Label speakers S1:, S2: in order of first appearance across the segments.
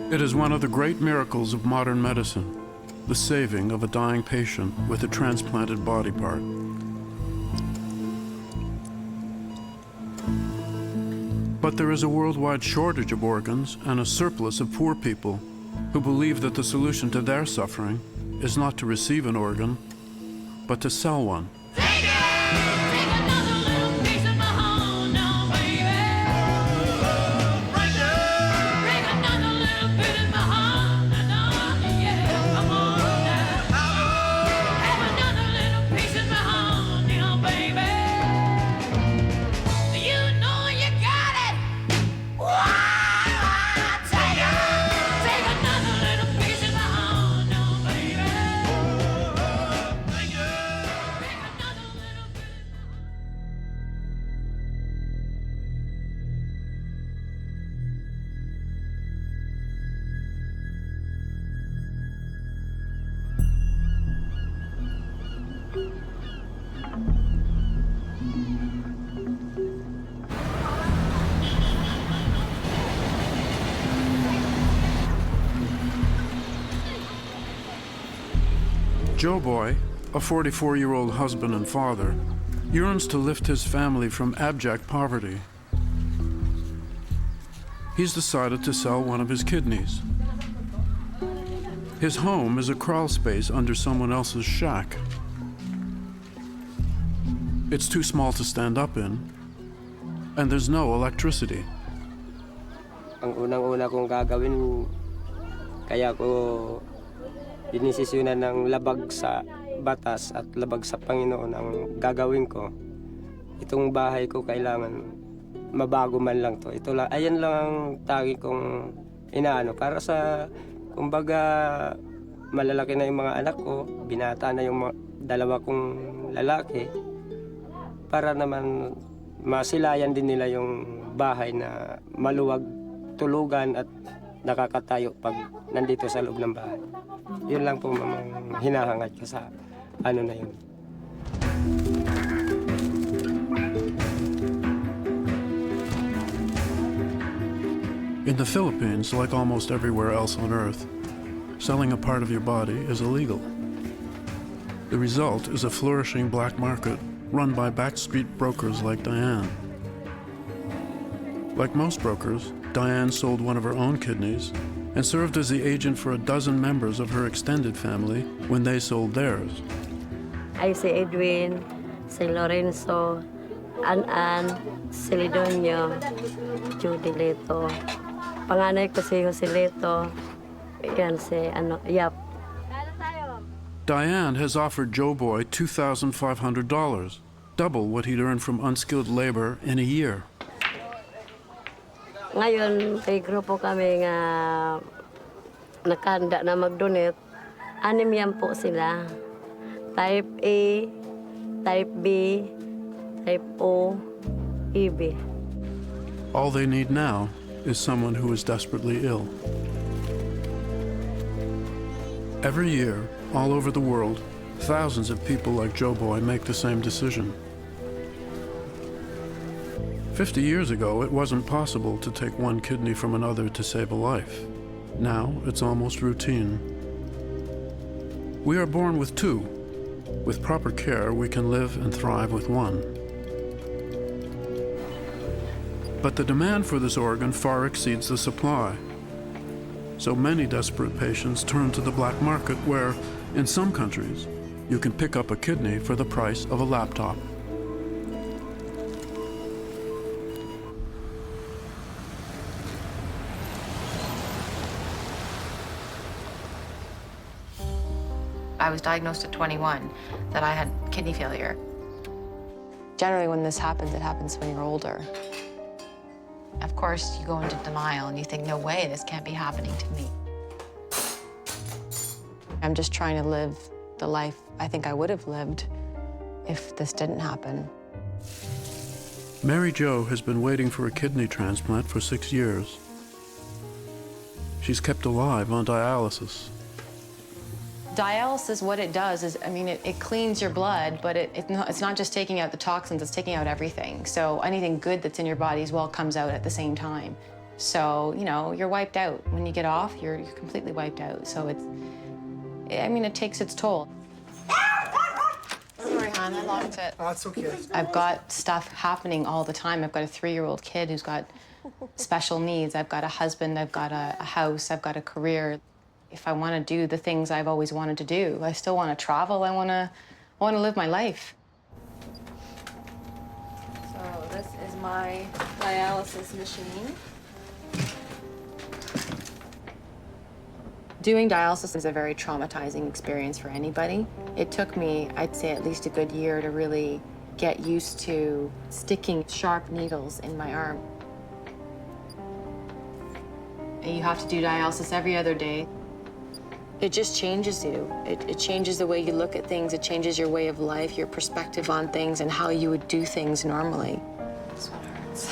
S1: It is one of the great miracles of modern medicine, the saving of a dying patient with a transplanted body part. But there is a worldwide shortage of organs and a surplus of poor people who believe that the solution to their suffering is not to receive an organ, but to sell one. Joe Boy, a 44-year-old husband and father, yearns to lift his family from abject poverty. He's decided to sell one of his kidneys. His home is a crawl space under someone else's shack. It's too small to stand up in, and there's no electricity.
S2: Ang unang-una kong gagawin, kaya ko dinisisyonan ng labag sa batas at labag sa Panginoon ang gagawin ko. Itong bahay ko kailangan mabago man lang to. Ito lang, ayan lang ang tagi kong inaano para sa kumbaga malalaki na yung mga anak ko, binata na yung dalawa kong lalaki para naman masilayan din nila yung bahay na maluwag tulugan at nakakatayo pag nandito sa loob ng bahay. Yun lang po mamang hinahangad ko sa ano na yun.
S1: In the Philippines, like almost everywhere else on Earth, selling a part of your body is illegal. The result is a flourishing black market run by backstreet brokers like Diane. Like most brokers, Diane sold one of her own kidneys and served as the agent for a dozen members of her extended family when they sold theirs.
S3: Ay si Edwin, si Lorenzo, An-An, si Lidonio, Judy Leto. Panganay ko si Jose Leto, yan si Yap.
S1: Diane has offered Joe Boy $2,500, double what he'd earned from unskilled labor in a year.
S3: Ngayon, may grupo kami nga nakahanda na mag-donate. 6 yan po sila. Type A, Type B, Type O, EB.
S1: All they need now is someone who is desperately ill. Every year, all over the world, thousands of people like Joe Boy make the same decision. 50 years ago, it wasn't possible to take one kidney from another to save a life. Now, it's almost routine. We are born with 2. With proper care, we can live and thrive with 1. But the demand for this organ far exceeds the supply. So many desperate patients turn to the black market where, in some countries, you can pick up a kidney for the price of a laptop.
S4: I was diagnosed at 21 that I had kidney failure.
S5: Generally, when this happens, it happens when you're older.
S4: Of course, you go into denial and you think, no way, this can't be happening to me.
S5: I'm just trying to live the life I think I would have lived if this didn't happen.
S1: Mary Jo has been waiting for a kidney transplant for 6 years. She's kept alive on dialysis.
S5: Dialysis, what it does is, I mean, it cleans your blood, but it's not just taking out the toxins, it's taking out everything. So anything good that's in your body as well comes out at the same time. So, you know, you're wiped out. When you get off, you're completely wiped out. So it takes its toll. Sorry, hon, I locked it.
S6: Oh, it's okay.
S5: I've got stuff happening all the time. I've got a 3-year-old kid who's got special needs. I've got a husband, I've got a house, I've got a career. If I want to do the things I've always wanted to do, I still want to travel, I want to live my life. So this is my dialysis machine. Doing dialysis is a very traumatizing experience for anybody. It took me, I'd say, at least a good year to really get used to sticking sharp needles in my arm. And you have to do dialysis every other day. It just changes you. It changes the way you look at things. It changes your way of life, your perspective on things, and how you would do things normally. This one hurts.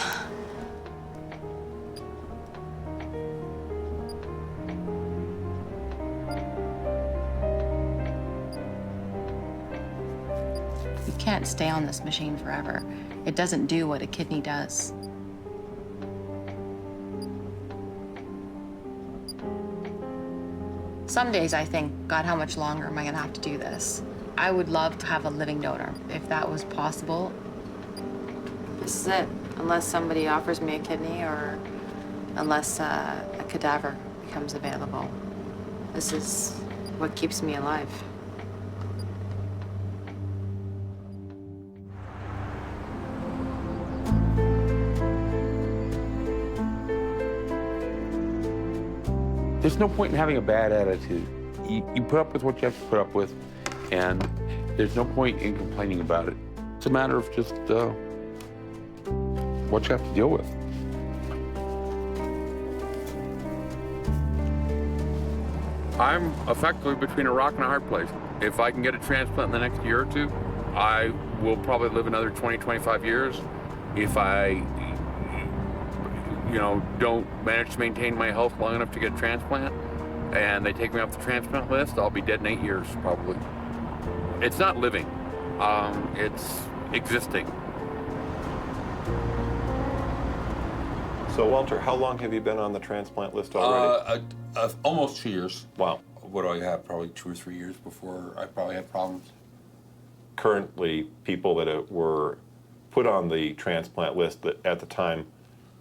S5: You can't stay on this machine forever. It doesn't do what a kidney does. Some days I think, God, how much longer am I gonna have to do this? I would love to have a living donor, if that was possible. This is it, unless somebody offers me a kidney or unless a cadaver becomes available. This is what keeps me alive.
S7: There's no point in having a bad attitude. You put up with what you have to put up with, and there's no point in complaining about it. It's a matter of just what you have to deal with. I'm effectively between a rock and a hard place. If I can get a transplant in the next year or two, I will probably live another 20, 25 years. If I don't manage to maintain my health long enough to get a transplant, and they take me off the transplant list, I'll be dead in 8 years, probably. It's not living, it's existing.
S8: So, Walter, how long have you been on the transplant list already?
S7: Almost 2 years.
S8: Wow.
S7: What do I have? Probably 2 or 3 years before I probably had problems.
S8: Currently, people that were put on the transplant list that at the time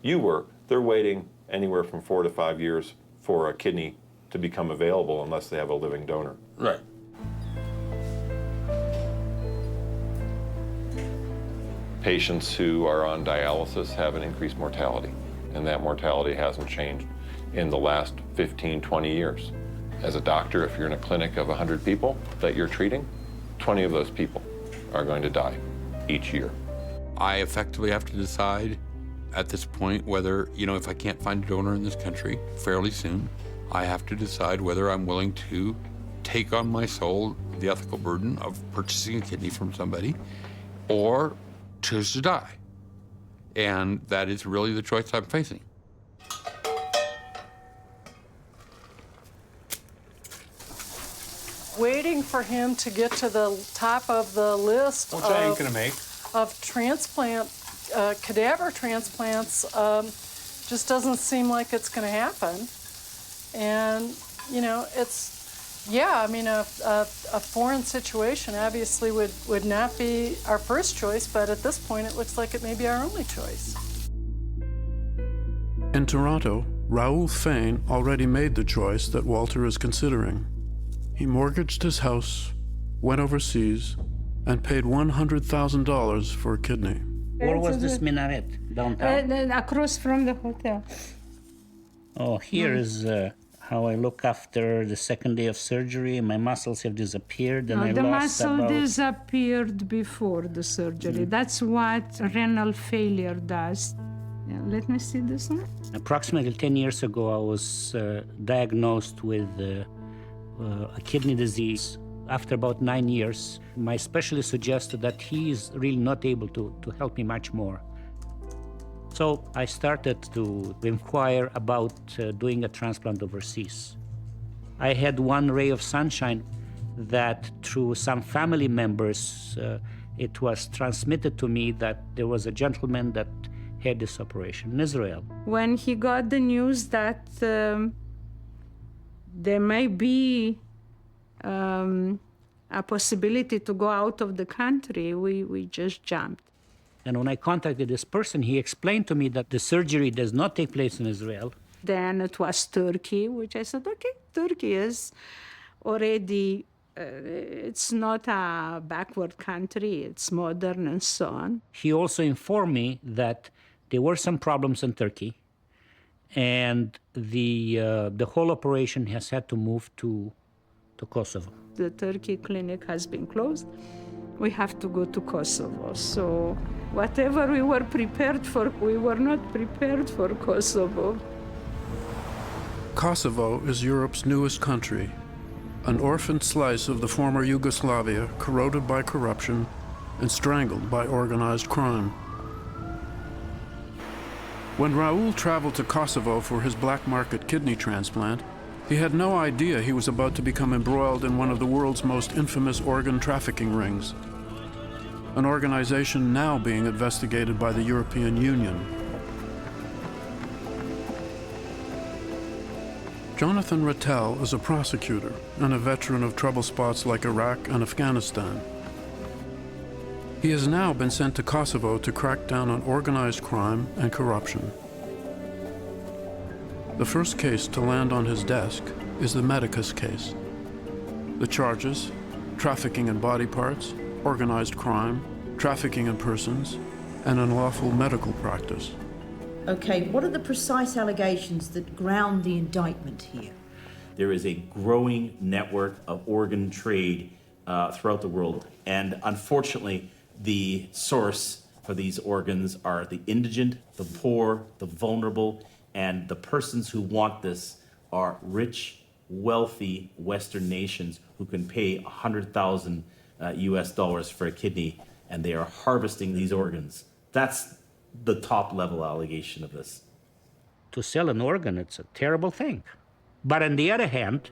S8: you were, they're waiting anywhere from 4 to 5 years for a kidney to become available unless they have a living donor.
S7: Right.
S8: Patients who are on dialysis have an increased mortality, and that mortality hasn't changed in the last 15, 20 years. As a doctor, if you're in a clinic of 100 people that you're treating, 20 of those people are going to die each year.
S7: I effectively have to decide at this point whether, if I can't find a donor in this country fairly soon, I have to decide whether I'm willing to take on my soul the ethical burden of purchasing a kidney from somebody or choose to die. And that is really the choice I'm facing.
S6: Waiting for him to get to the top of the list of transplant, cadaver transplants, just doesn't seem like it's going to happen. And, a foreign situation obviously would not be our first choice, but at this point it looks like it may be our only choice.
S1: In Toronto, Raoul Fain already made the choice that Walter is considering. He mortgaged his house, went overseas, and paid $100,000 for a kidney.
S9: Where was this minaret? Downtown?
S10: Across from the hotel.
S9: Oh, here is how I look after the second day of surgery. My muscles have disappeared, and I
S10: the
S9: lost
S10: muscle
S9: about...
S10: disappeared before the surgery. That's what renal failure does. Yeah, let me see this one.
S9: Approximately 10 years ago, I was diagnosed with a kidney disease. After about 9 years, my specialist suggested that he is really not able to help me much more. So I started to inquire about doing a transplant overseas. I had one ray of sunshine that through some family members, it was transmitted to me that there was a gentleman that had this operation in Israel.
S10: When he got the news that there may be a possibility to go out of the country, we just jumped.
S9: And when I contacted this person, he explained to me that the surgery does not take place in Israel.
S10: Then it was Turkey, which I said, okay, Turkey is already, it's not a backward country, it's modern and so on.
S9: He also informed me that there were some problems in Turkey, and the whole operation has had to move to Kosovo.
S10: The Turkey clinic has been closed. We have to go to Kosovo. So whatever we were prepared for, we were not prepared for Kosovo.
S1: Kosovo is Europe's newest country, an orphaned slice of the former Yugoslavia, corroded by corruption and strangled by organized crime. When Raul traveled to Kosovo for his black market kidney transplant, he had no idea he was about to become embroiled in one of the world's most infamous organ trafficking rings, an organization now being investigated by the European Union. Jonathan Rattel is a prosecutor and a veteran of trouble spots like Iraq and Afghanistan. He has now been sent to Kosovo to crack down on organized crime and corruption. The first case to land on his desk is the Medicus case. The charges: trafficking in body parts, organized crime, trafficking in persons, and unlawful medical practice.
S11: Okay, what are the precise allegations that ground the indictment here?
S12: There is a growing network of organ trade throughout the world, and unfortunately, the source for these organs are the indigent, the poor, the vulnerable, and the persons who want this are rich, wealthy Western nations who can pay $100,000 US for a kidney, and they are harvesting these organs. That's the top level allegation of this.
S9: To sell an organ, it's a terrible thing. But on the other hand,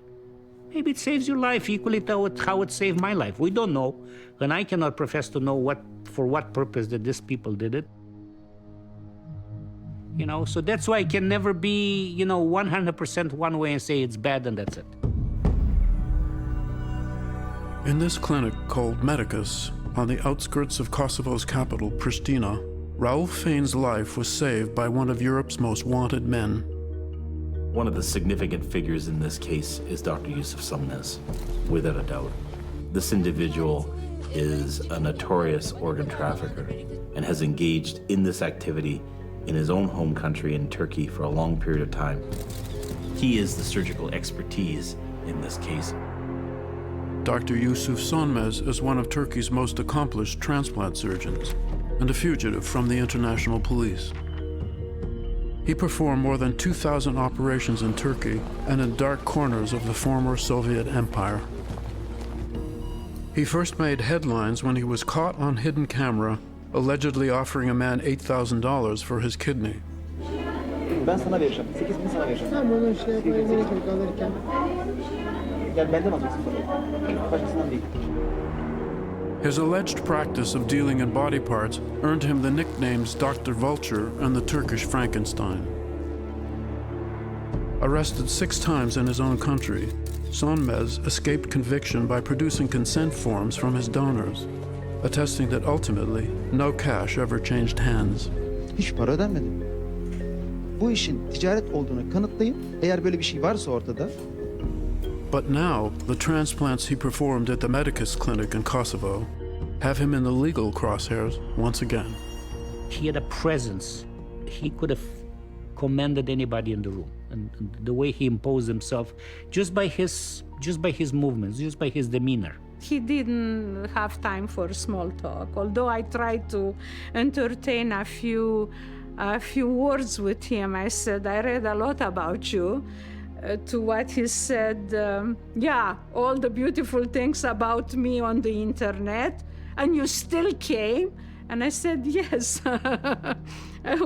S9: maybe it saves your life equally to how it saved my life. We don't know, and I cannot profess to know for what purpose that these people did it. You know, so that's why I can never be, 100% one way and say it's bad and that's it.
S1: In this clinic called Medicus, on the outskirts of Kosovo's capital, Pristina, Raul Fane's life was saved by one of Europe's most wanted men.
S12: One of the significant figures in this case is Dr. Yusuf Sumnez, without a doubt. This individual is a notorious organ trafficker and has engaged in this activity in his own home country in Turkey for a long period of time. He is the surgical expertise in this case.
S1: Dr. Yusuf Sönmez is one of Turkey's most accomplished transplant surgeons and a fugitive from the international police. He performed more than 2,000 operations in Turkey and in dark corners of the former Soviet Empire. He first made headlines when he was caught on hidden camera, allegedly offering a man $8,000 for his kidney.
S13: Ben sana vereceğim. 8.000 sana vereceğim. Tamam onu işte gerek yok alırken. Gel benden alacaksın parayı. Başkasından değil.
S1: His alleged practice of dealing in body parts earned him the nicknames Dr. Vulture and the Turkish Frankenstein. Arrested 6 times in his own country, Sönmez escaped conviction by producing consent forms from his donors, attesting that ultimately no cash ever changed hands.
S13: Hiç para ödenmedi. Bu işin ticaret olduğunu kanıtlayın. Eğer böyle bir şey varsa ortada.
S1: But now, the transplants he performed at the Medicus clinic in Kosovo have him in the legal crosshairs once again.
S9: He had a presence. He could have commanded anybody in the room. And the way he imposed himself, just by his movements, just by his demeanor.
S10: He didn't have time for small talk, although I tried to entertain a few words with him. I said, I read a lot about you. To what he said, yeah, all the beautiful things about me on the internet, and you still came? And I said, yes,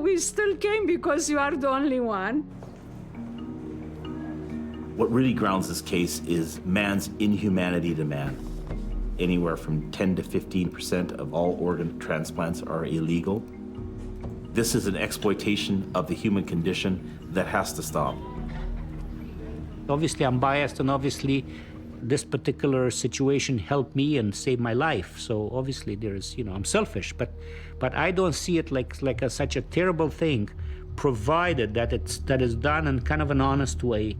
S10: we still came because you are the only one.
S12: What really grounds this case is man's inhumanity to man. Anywhere from 10 to 15% of all organ transplants are illegal. This is an exploitation of the human condition that has to stop.
S9: Obviously, I'm biased, and obviously, this particular situation helped me and saved my life. So obviously, I'm selfish, but I don't see it like such a terrible thing, provided that that is done in kind of an honest way.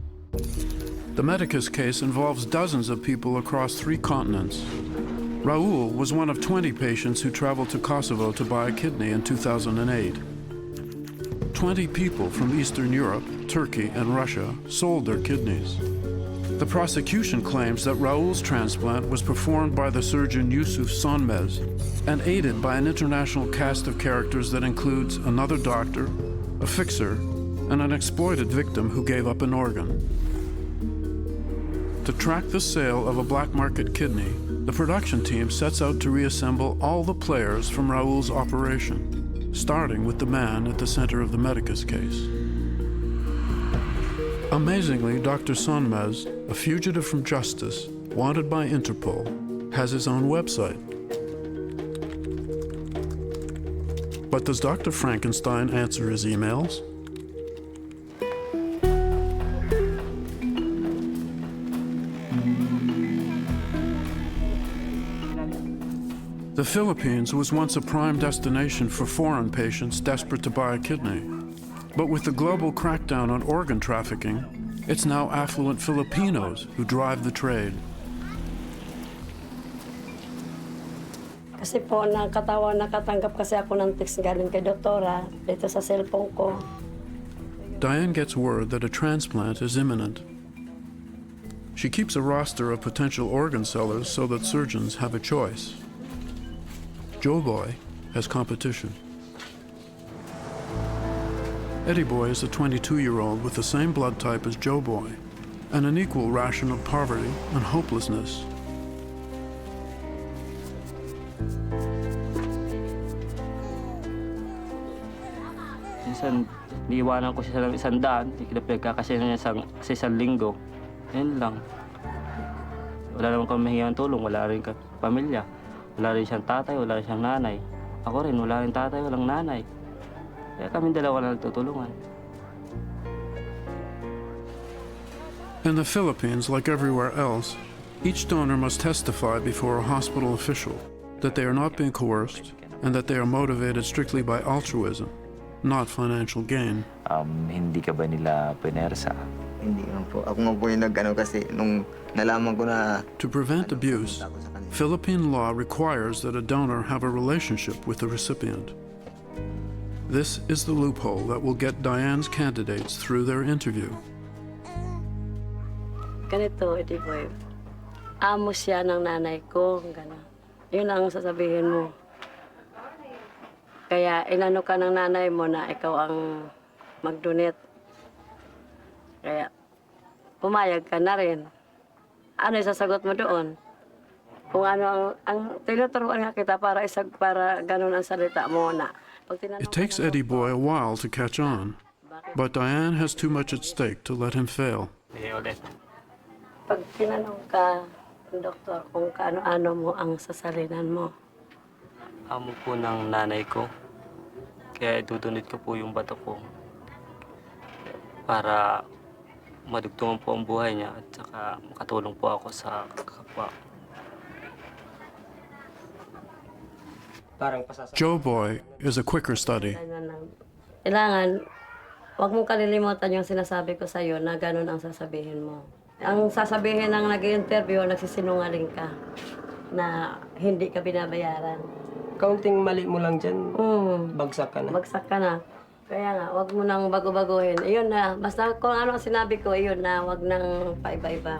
S1: The Medicus case involves dozens of people across 3 continents. Raul was one of 20 patients who traveled to Kosovo to buy a kidney in 2008. 20 people from Eastern Europe, Turkey, and Russia sold their kidneys. The prosecution claims that Raul's transplant was performed by the surgeon Yusuf Sonmez and aided by an international cast of characters that includes another doctor, a fixer, and an exploited victim who gave up an organ. To track the sale of a black market kidney, the production team sets out to reassemble all the players from Raul's operation, starting with the man at the center of the Medicus case. Amazingly, Dr. Sonmez, a fugitive from justice, wanted by Interpol, has his own website. But does Dr. Frankenstein answer his emails? The Philippines was once a prime destination for foreign patients desperate to buy a kidney. But with the global crackdown on organ trafficking, it's now affluent Filipinos who drive the trade.
S3: Kasi po, nakatanggap kasi ako ng text galing kay doktora dito sa cellphone ko.
S1: Diane gets word that a transplant is imminent. She keeps a roster of potential organ sellers so that surgeons have a choice. Joe Boy has competition. Eddie Boy is a 22-year-old with the same blood type as Joe Boy and an equal ration of poverty and hopelessness.
S14: Minsan, niiwanan ko siya ng 100, pinagkakasya niya sa isang linggo. Yan lang. Wala naman kami mahingi ng tulong, wala rin pamilya. Wala rin siyang tatay, wala rin siyang nanay. Ako rin, wala rin tatay, walang nanay. Kaya kami dalawa na nagtutulungan.
S1: In the Philippines, like everywhere else, each donor must testify before a hospital official that they are not being coerced and that they are motivated strictly by altruism, not financial gain.
S15: Hindi ka ba nila pinersa?
S16: Hindi naman po. Ako nga po yung nag-ano kasi nung nalaman ko na...
S1: To prevent abuse, Philippine law requires that a donor have a relationship with the recipient. This is the loophole that will get Diane's candidates through their interview.
S3: Ganito, Eddie Boy. Amo siya ng nanay ko, gano'n. Yun ang sasabihin mo. Kaya inano ka ng nanay mo na ikaw ang mag-donate. Kaya pumayag ka na rin. Ano yung sasagot mo doon? Kung ano ang tinuturuan nga kita para ganun ang salita mo na.
S1: It takes Eddie Boy a while to catch on, but Diane has too much at stake to let him fail.
S3: Pag tinanong ka, doktor, kung kaano-ano mo ang sasalinan mo.
S14: Amo po ng nanay ko. Kaya idudunit ko po yung bato ko para madugtungan po ang buhay niya at saka makatulong po ako sa kapwa.
S1: Joe Boy is a quicker study.
S3: Kailangan, huwag mong kalilimutan yung sinasabi ko sa'yo na ganun ang sasabihin mo. Ang sasabihin ng nag-interview, nagsisinungaling ka na hindi ka binabayaran.
S2: Kaunting mali mo lang dyan, bagsak ka na.
S3: Bagsak ka na. Kaya nga, huwag mo nang bago-baguhin. Iyon na, basta kung ano ang sinabi ko, iyon na, huwag nang paiba-iba.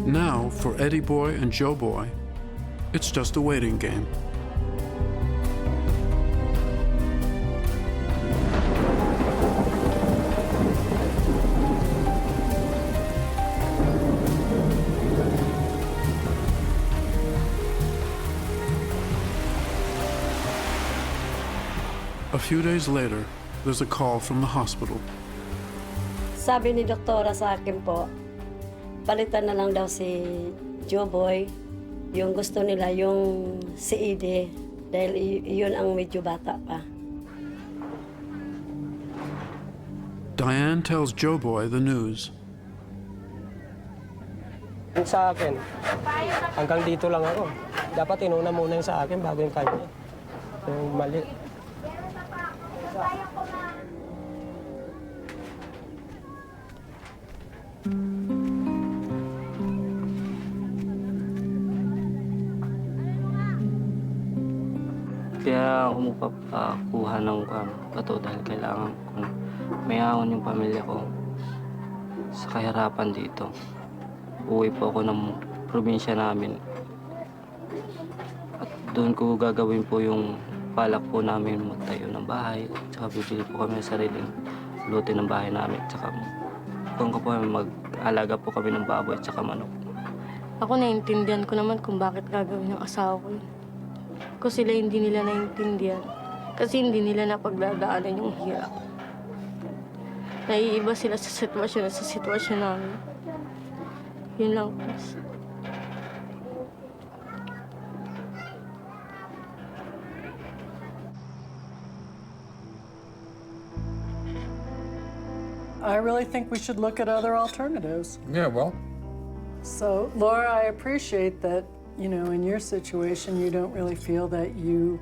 S1: Now, for Eddie Boy and Joe Boy, it's just a waiting game. A few days later, there's a call from the hospital.
S3: Sabi ni doktora sa akin po, palitan na lang daw si Joe Boy. Yung gusto nila, yung si Ide. Dahil iyon ang medyo bata pa.
S1: Diane tells Joe Boy the news.
S2: Yung sa akin, hanggang dito lang ako. Dapat inuna muna yung sa akin bago yung kanya. Yung mali.
S14: Kaya ako magpapakuha ng bato dahil kailangan kong mayawan yung pamilya ko sa kahirapan dito. Uwi po ako ng probinsya namin. At doon ko gagawin po yung balak po namin magtayo ng bahay. Tsaka bibili po kami ng sariling lote ng bahay namin. Tsaka kung ko po mag-alaga po kami ng baboy at saka manok.
S17: Ako naiintindihan ko naman kung bakit gagawin ng asawa ko yun. Kung sila hindi nila naiintindihan. Kasi hindi nila napagdadaanan yung hirap. Naiiba sila sa sitwasyon namin. Yun lang, please.
S6: I really think we should look at other alternatives.
S7: Yeah, well.
S6: So, Laura, I appreciate that, you know, in your situation, you don't really feel that you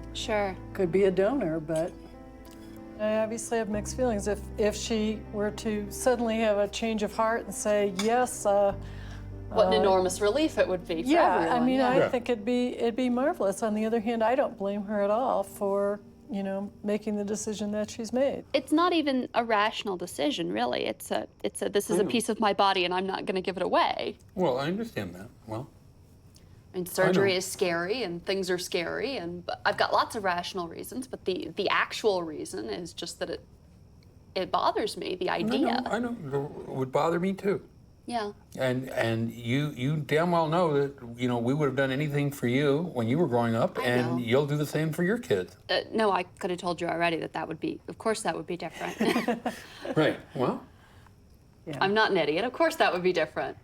S6: could be a donor, but I obviously have mixed feelings. If she were to suddenly have a change of heart and say, yes,
S18: what an enormous relief it would be for everyone.
S6: I mean, I think it'd be marvelous. On the other hand, I don't blame her at all for, you know, making the decision that she's made.
S18: It's not even a rational decision, really. It's a this is a piece of my body and I'm not going to give it away.
S7: Well, I understand that. Well,
S18: I mean, surgery is scary and things are scary, and I've got lots of rational reasons, but the actual reason is just that it bothers me, the idea.
S7: I know. It would bother me too.
S18: Yeah.
S7: And you damn well know that, you know, we would have done anything for you when you were growing up, and you'll do the same for your kids.
S18: No, I could have told you already that would be, of course that would be different.
S7: Right. Well.
S6: Yeah.
S18: I'm not an idiot. Of course that would be different.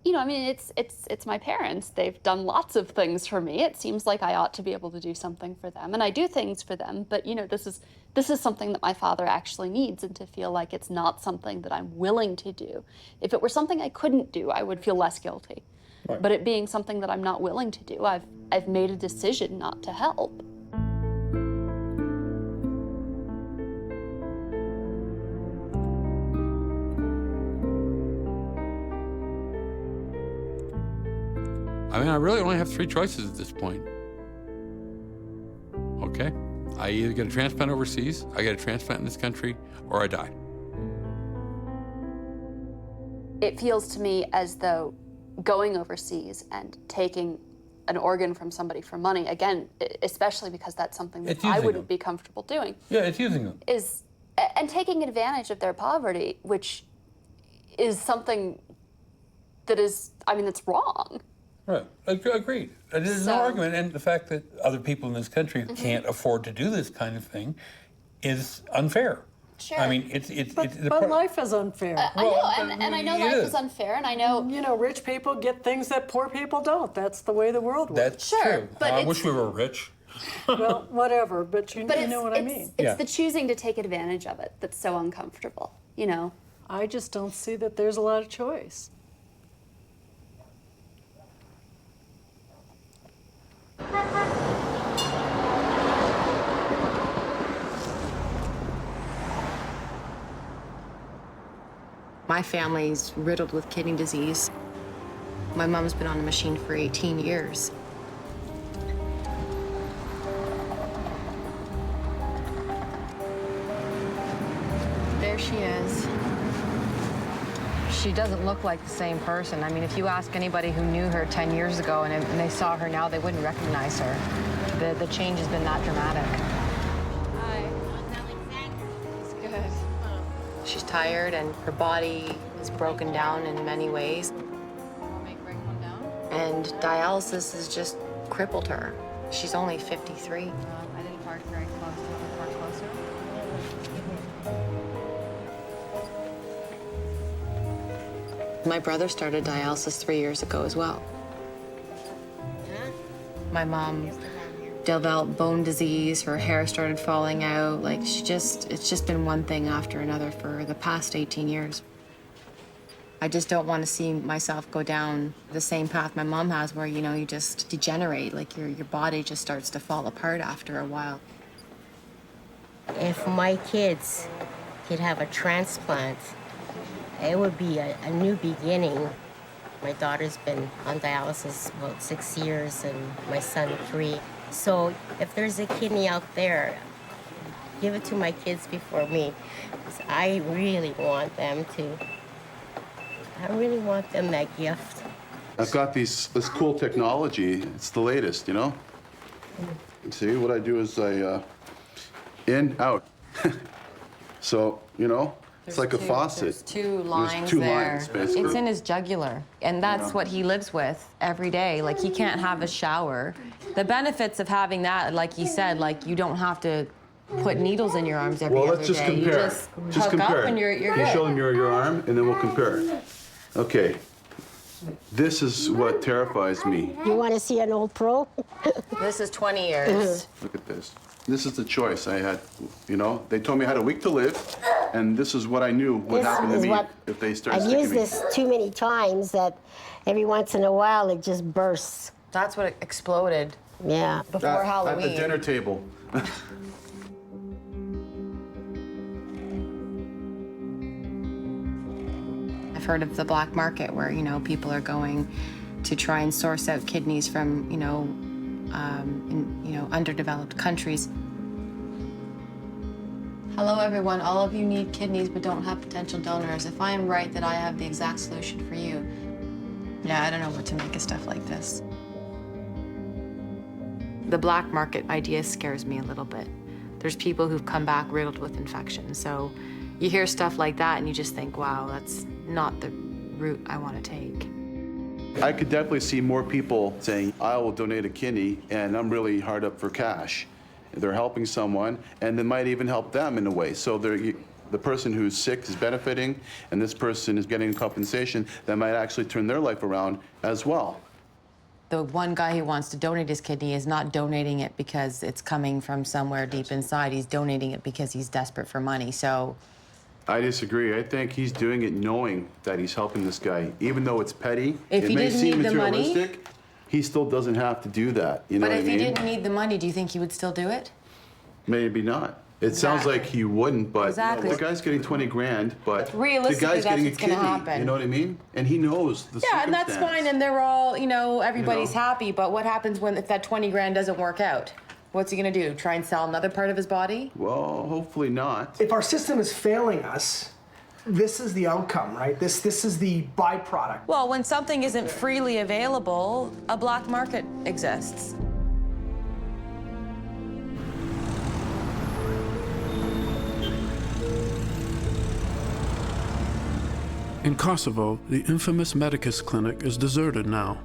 S18: You know, I mean, it's my parents. They've done lots of things for me. It seems like I ought to be able to do something for them, and I do things for them. But you know, this is something that my father actually needs, and to feel like it's not something that I'm willing to do. If it were something I couldn't do, I would feel less guilty.
S7: Right.
S18: But it being something that I'm not willing to do, I've made a decision not to help.
S7: I mean, I really only have three choices at this point. Okay? I either get a transplant overseas, I get a transplant in this country, or I die.
S18: It feels to me as though going overseas and taking an organ from somebody for money, again, especially because that's something that I wouldn't be comfortable doing.
S7: Yeah, it's using them.
S18: And taking advantage of their poverty, which is something that is, I mean, that's wrong.
S7: Right, agreed. There's no argument, and the fact that other people in this country can't afford to do this kind of thing is unfair.
S18: Sure.
S7: I mean,
S6: But life is unfair.
S18: I know, and I know life is unfair, and I know...
S6: You know, rich people get things that poor people don't. That's the way the world works.
S7: That's true.
S18: But
S7: I wish we were rich.
S6: Well, whatever, but you know what I mean.
S18: It's the choosing to take advantage of it that's so uncomfortable, you know?
S6: I just don't see that there's a lot of choice.
S5: My family's riddled with kidney disease. My mom's been on a machine for 18 years. There she is. She doesn't look like the same person. I mean, if you ask anybody who knew her 10 years ago and they saw her now, they wouldn't recognize her. The change has been that dramatic. Hi. It's good. She's tired and her body is broken down in many ways. And dialysis has just crippled her. She's only 53.
S17: I didn't park very close. Did you park closer?
S5: My brother started dialysis 3 years ago as well. My mom developed bone disease, her hair started falling out. Like, it's just been one thing after another for the past 18 years. I just don't want to see myself go down the same path my mom has, where, you know, you just degenerate, like your body just starts to fall apart after a while.
S19: If my kids could have a transplant, it would be a new beginning. My daughter's been on dialysis about 6 years and my son 3. So if there's a kidney out there, give it to my kids before me. 'Cause I really want them that gift.
S1: I've got this cool technology. It's the latest, you know? See, what I do is I, in, out. So, you know, it's like a faucet.
S5: There's two lines
S1: There's two
S5: there.
S1: lines, basically.
S5: It's in his jugular, and that's what he lives with every day. Like, he can't have a shower. The benefits of having that, like he said, like, you don't have to put needles in your arms every other day.
S1: Well, let's just compare.
S5: You just hook up and you're
S1: You
S5: good.
S1: show them your arm, and then we'll compare. Okay. This is what terrifies me.
S19: You want to see an old pro?
S5: This is 20 years.
S1: Look at this. This is the choice I had, you know? They told me I had a week to live, and this is what I knew would happen to me if they started
S19: I've
S1: sticking
S19: used
S1: me.
S19: this too many times that every once in a while it just bursts.
S5: That's what exploded.
S19: Yeah.
S5: Before Halloween.
S1: At the dinner table.
S5: I've heard of the black market where, you know, people are going to try and source out kidneys from, underdeveloped countries. Hello, everyone. All of you need kidneys but don't have potential donors. If I am right that I have the exact solution for you, yeah, I don't know what to make of stuff like this. The black market idea scares me a little bit. There's people who've come back riddled with infection. So you hear stuff like that and you just think, wow, that's not the route I want to take.
S1: I could definitely see more people saying, I will donate a kidney, and I'm really hard up for cash. They're helping someone, and they might even help them in a way. So the person who's sick is benefiting, and this person is getting compensation that might actually turn their life around as well.
S5: The one guy who wants to donate his kidney is not donating it because it's coming from somewhere deep inside. He's donating it because he's desperate for money. So
S1: I disagree. I think he's doing it knowing that he's helping this guy. Even though it's petty,
S5: If
S1: it
S5: he
S1: may
S5: didn't
S1: seem
S5: need the money-
S1: materialistic, he still doesn't have to do that. You know
S5: but
S1: what I
S5: if
S1: mean?
S5: he didn't need the money, do you think he would still do it?
S1: Maybe not. It sounds like he wouldn't, but
S5: Exactly.
S1: the guy's getting 20 grand, but the
S5: Realistically,
S1: guy's
S5: that's
S1: getting a
S5: what's gonna
S1: kidney.
S5: happen.
S1: You know what I mean? And he knows the
S5: Yeah, and that's
S1: circumstance.
S5: fine, and they're all, everybody's
S1: You know?
S5: happy, but what happens if that 20 grand doesn't work out? What's he gonna do? Try and sell another part of his body?
S1: Well, hopefully not.
S20: If our system is failing us, this is the outcome, right? This is the byproduct.
S5: Well, when something isn't freely available, a black market exists.
S1: In Kosovo, the infamous Medicus clinic is deserted now.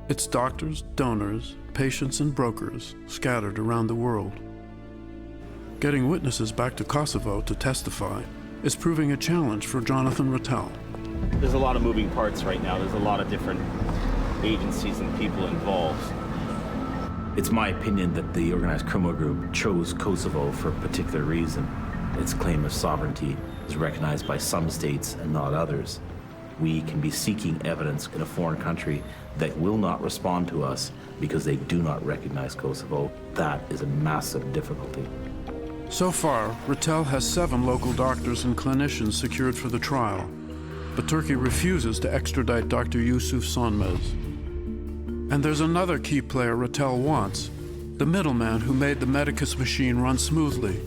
S1: Its doctors, donors, patients, and brokers scattered around the world. Getting witnesses back to Kosovo to testify is proving a challenge for Jonathan Rattel.
S12: There's a lot of moving parts right now. There's a lot of different agencies and people involved. It's my opinion that the organized criminal group chose Kosovo for a particular reason. Its claim of sovereignty is recognized by some states and not others. We can be seeking evidence in a foreign country that will not respond to us because they do not recognize Kosovo. That is a massive difficulty.
S1: So far, Rattel has 7 local doctors and clinicians secured for the trial, but Turkey refuses to extradite Dr. Yusuf Sonmez. And there's another key player Rattel wants, the middleman who made the Medicus machine run smoothly.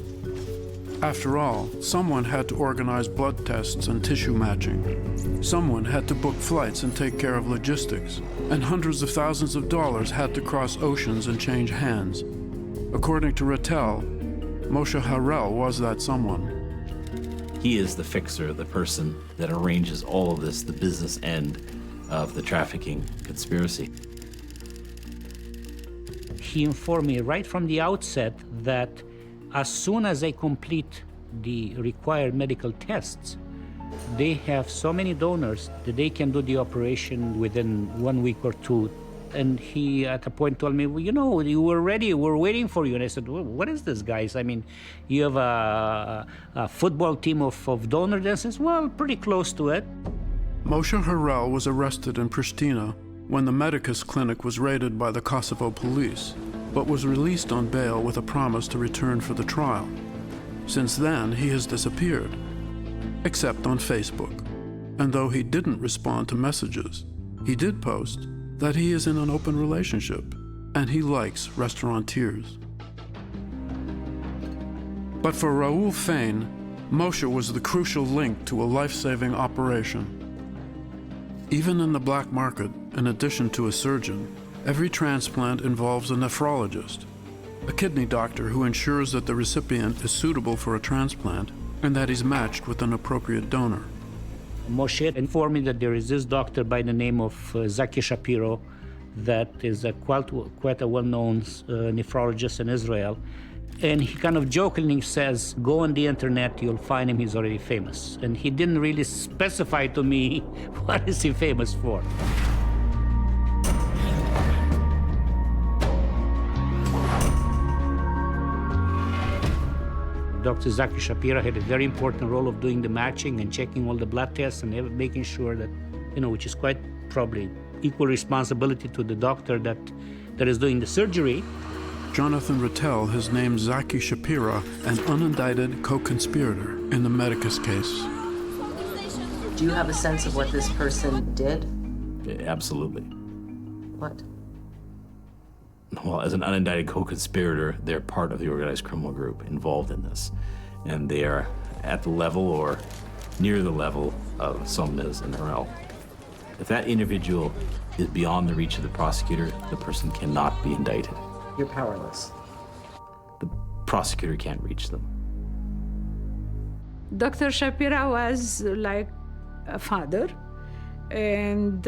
S1: After all, someone had to organize blood tests and tissue matching. Someone had to book flights and take care of logistics. And hundreds of thousands of dollars had to cross oceans and change hands. According to Rattel, Moshe Harel was that someone.
S12: He is the fixer, the person that arranges all of this, the business end of the trafficking conspiracy.
S9: He informed me right from the outset that as soon as they complete the required medical tests, they have so many donors that they can do the operation within 1 week or 2 And he, at a point, told me, well, you know, you were ready, we're waiting for you. And I said, well, what is this, guys? I mean, you have a football team of donors? And says, well, pretty close to it.
S1: Moshe Harel was arrested in Pristina when the Medicus clinic was raided by the Kosovo police, but was released on bail with a promise to return for the trial. Since then, he has disappeared, except on Facebook. And though he didn't respond to messages, he did post that he is in an open relationship and he likes restaurateurs. But for Raoul Fain, Moshe was the crucial link to a life-saving operation. Even in the black market, in addition to a surgeon, every transplant involves a nephrologist, a kidney doctor who ensures that the recipient is suitable for a transplant and that he's matched with an appropriate donor.
S9: Moshe informed me that there is this doctor by the name of Zaki Shapiro that is quite a well-known nephrologist in Israel. And he kind of jokingly says, go on the internet, you'll find him, he's already famous. And he didn't really specify to me what is he famous for. Dr. Zaki Shapiro had a very important role of doing the matching and checking all the blood tests and making sure that, you know, which is quite probably equal responsibility to the doctor that is doing the surgery.
S1: Jonathan Rattel has named Zaki Shapiro an unindicted co-conspirator in the Medicus case.
S21: Do you have a sense of what this person did?
S12: Yeah, absolutely.
S21: What?
S12: Well, as an unindicted co-conspirator, they're part of the organized criminal group involved in this. And they are at the level or near the level of Somnez and Harel. If that individual is beyond the reach of the prosecutor, the person cannot be indicted.
S21: You're powerless.
S12: The prosecutor can't reach them.
S10: Dr. Shapira was like a father, and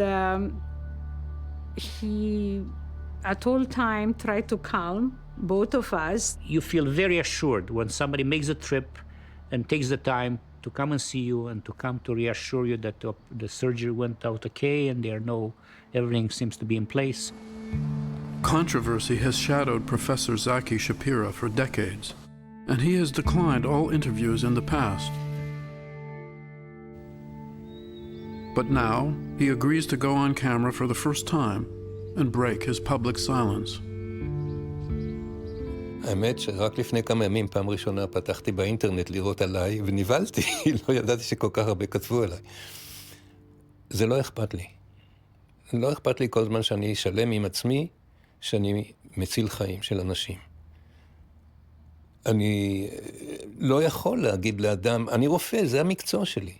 S10: he at all time tried to calm both of us.
S9: You feel very assured when somebody makes a trip and takes the time to come and see you and to come to reassure you that the surgery went out okay and everything seems to be in place.
S1: Controversy has shadowed Professor Zaki Shapiro for decades, and he has declined all interviews in the past. But now, he agrees to go on camera for the first time and break his public silence.
S22: האמת שרק לפני כמה ימים, פעם ראשונה פתחתי באינטרנט לראות עליי, ונבלתי, לא ידעתי שכל כך הרבה כתבו עליי. זה לא אכפת לי. לא אכפת לי כל זמן שאני שלם עם עצמי, שאני מציל חיים של אנשים. אני לא יכול להגיד לאדם, אני רופא, זה המקצוע שלי.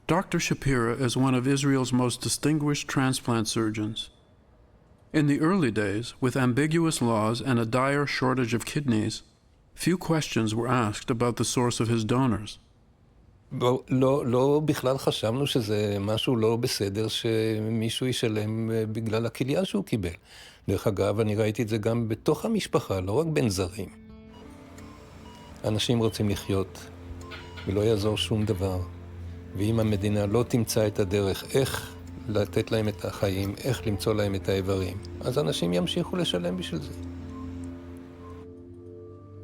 S1: Dr. Shapiro is one of Israel's most distinguished transplant surgeons. In the early days, with ambiguous laws and a dire shortage of kidneys, few questions were asked about the source of his donors.
S22: לא בכלל חשבנו שזה משהו לא בסדר שמישהו ישלם בגלל הכליה שהוא קיבל. דרך אגב, אני ראיתי את זה גם בתוך המשפחה, לא רק בין זרים. אנשים רוצים לחיות, ולא יעזור שום דבר. ואם המדינה לא תמצא את הדרך איך לתת להם את החיים, איך למצוא להם את האיברים, אז אנשים ימשיכו לשלם בשביל זה.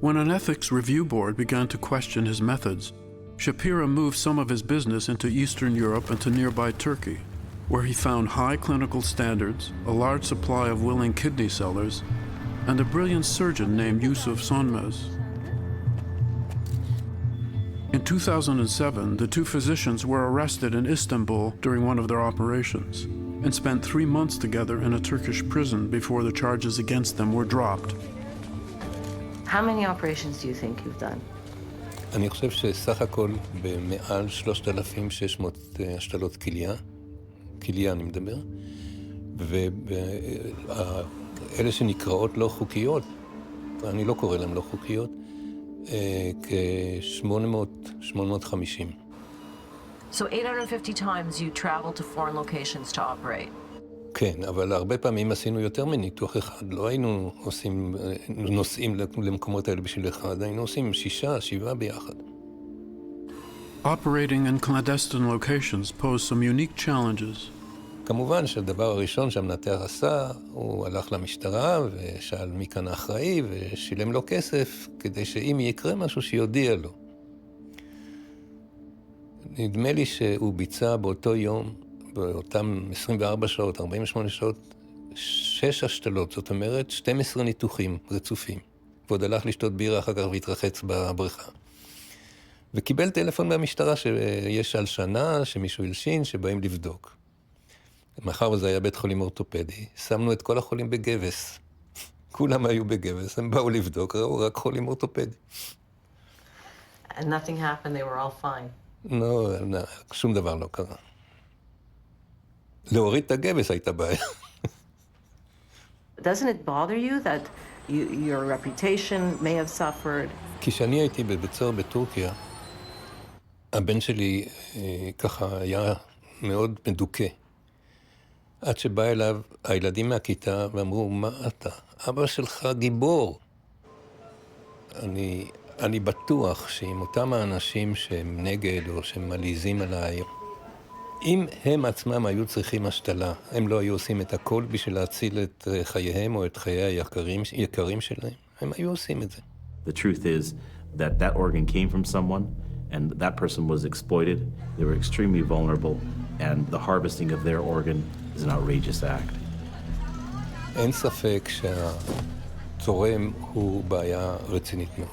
S1: When an ethics review board began to question his methods, Shapiro moved some of his business into Eastern Europe and to nearby Turkey, where he found high clinical standards, a large supply of willing kidney sellers, and a brilliant surgeon named Yusuf Sonmez. In 2007, the two physicians were arrested in Istanbul during one of their operations and spent 3 months together in a Turkish prison before the charges against them were dropped.
S21: How many operations do you think you've done?
S22: אני חושב שסך הכל במעל 3,600 השתלות כליה אני מדבר, ואלה שנקראות לא חוקיות, אני לא קורא להם לא חוקיות, כ-850.
S21: So 850 times you traveled to foreign locations to operate.
S22: כן, אבל הרבה פעמים עשינו יותר מניתוח אחד. לא היינו נוסעים למקומות האלה בשביל אחד, היינו עושים 6-7 ביחד.
S1: Operating in clandestine locations posed some unique challenges.
S22: כמובן שהדבר הראשון שהמנתח עשה, הוא הלך למשטרה ושאל מי כאן האחראי ושילם לו כסף כדי שאם יקרה משהו שיודיע לו. נדמה לי שהוא ביצע באותו יום, באותם 24 שעות, 48 שעות, 6 השתלות, זאת אומרת 12 ניתוחים רצופים. ועוד הלך לשתות בירה אחר כך והתרחץ בבריכה. וקיבל טלפון מהמשטרה שיש הלשנה, שמישהו הלשין, שבאים לבדוק. מאחר וזה היה בית חולים אורתופדי, שמנו את כל החולים בגבס. כולם היו בגבס, הם באו לבדוק, ראו רק חולים אורתופדי.
S21: And nothing happened, they were all fine.
S22: לא, שום דבר לא קרה. להוריד את הגבס הייתה בעיה.
S21: Doesn't it bother you that your reputation may have suffered?
S22: כשאני הייתי בבית סוהר בטורקיה, הבן שלי ככה היה מאוד מדוכא. עד שבא אליו הילדים מהכיתה ואמרו, מה אתה? אבא שלך גיבור. אני בטוח שעם אותם האנשים שהם נגד או שהם מלעיזים עליי, אם הם עצמם היו צריכים השתלה, הם לא היו עושים את הכל בשביל להציל את חייהם או את חיי היקרים שלהם, הם היו עושים את זה.
S12: The truth is that that organ came from someone and that person was exploited. They were extremely vulnerable and the harvesting of their organ is an outrageous act.
S22: אין ספק שהתורם הוא בעיה רצינית מאוד.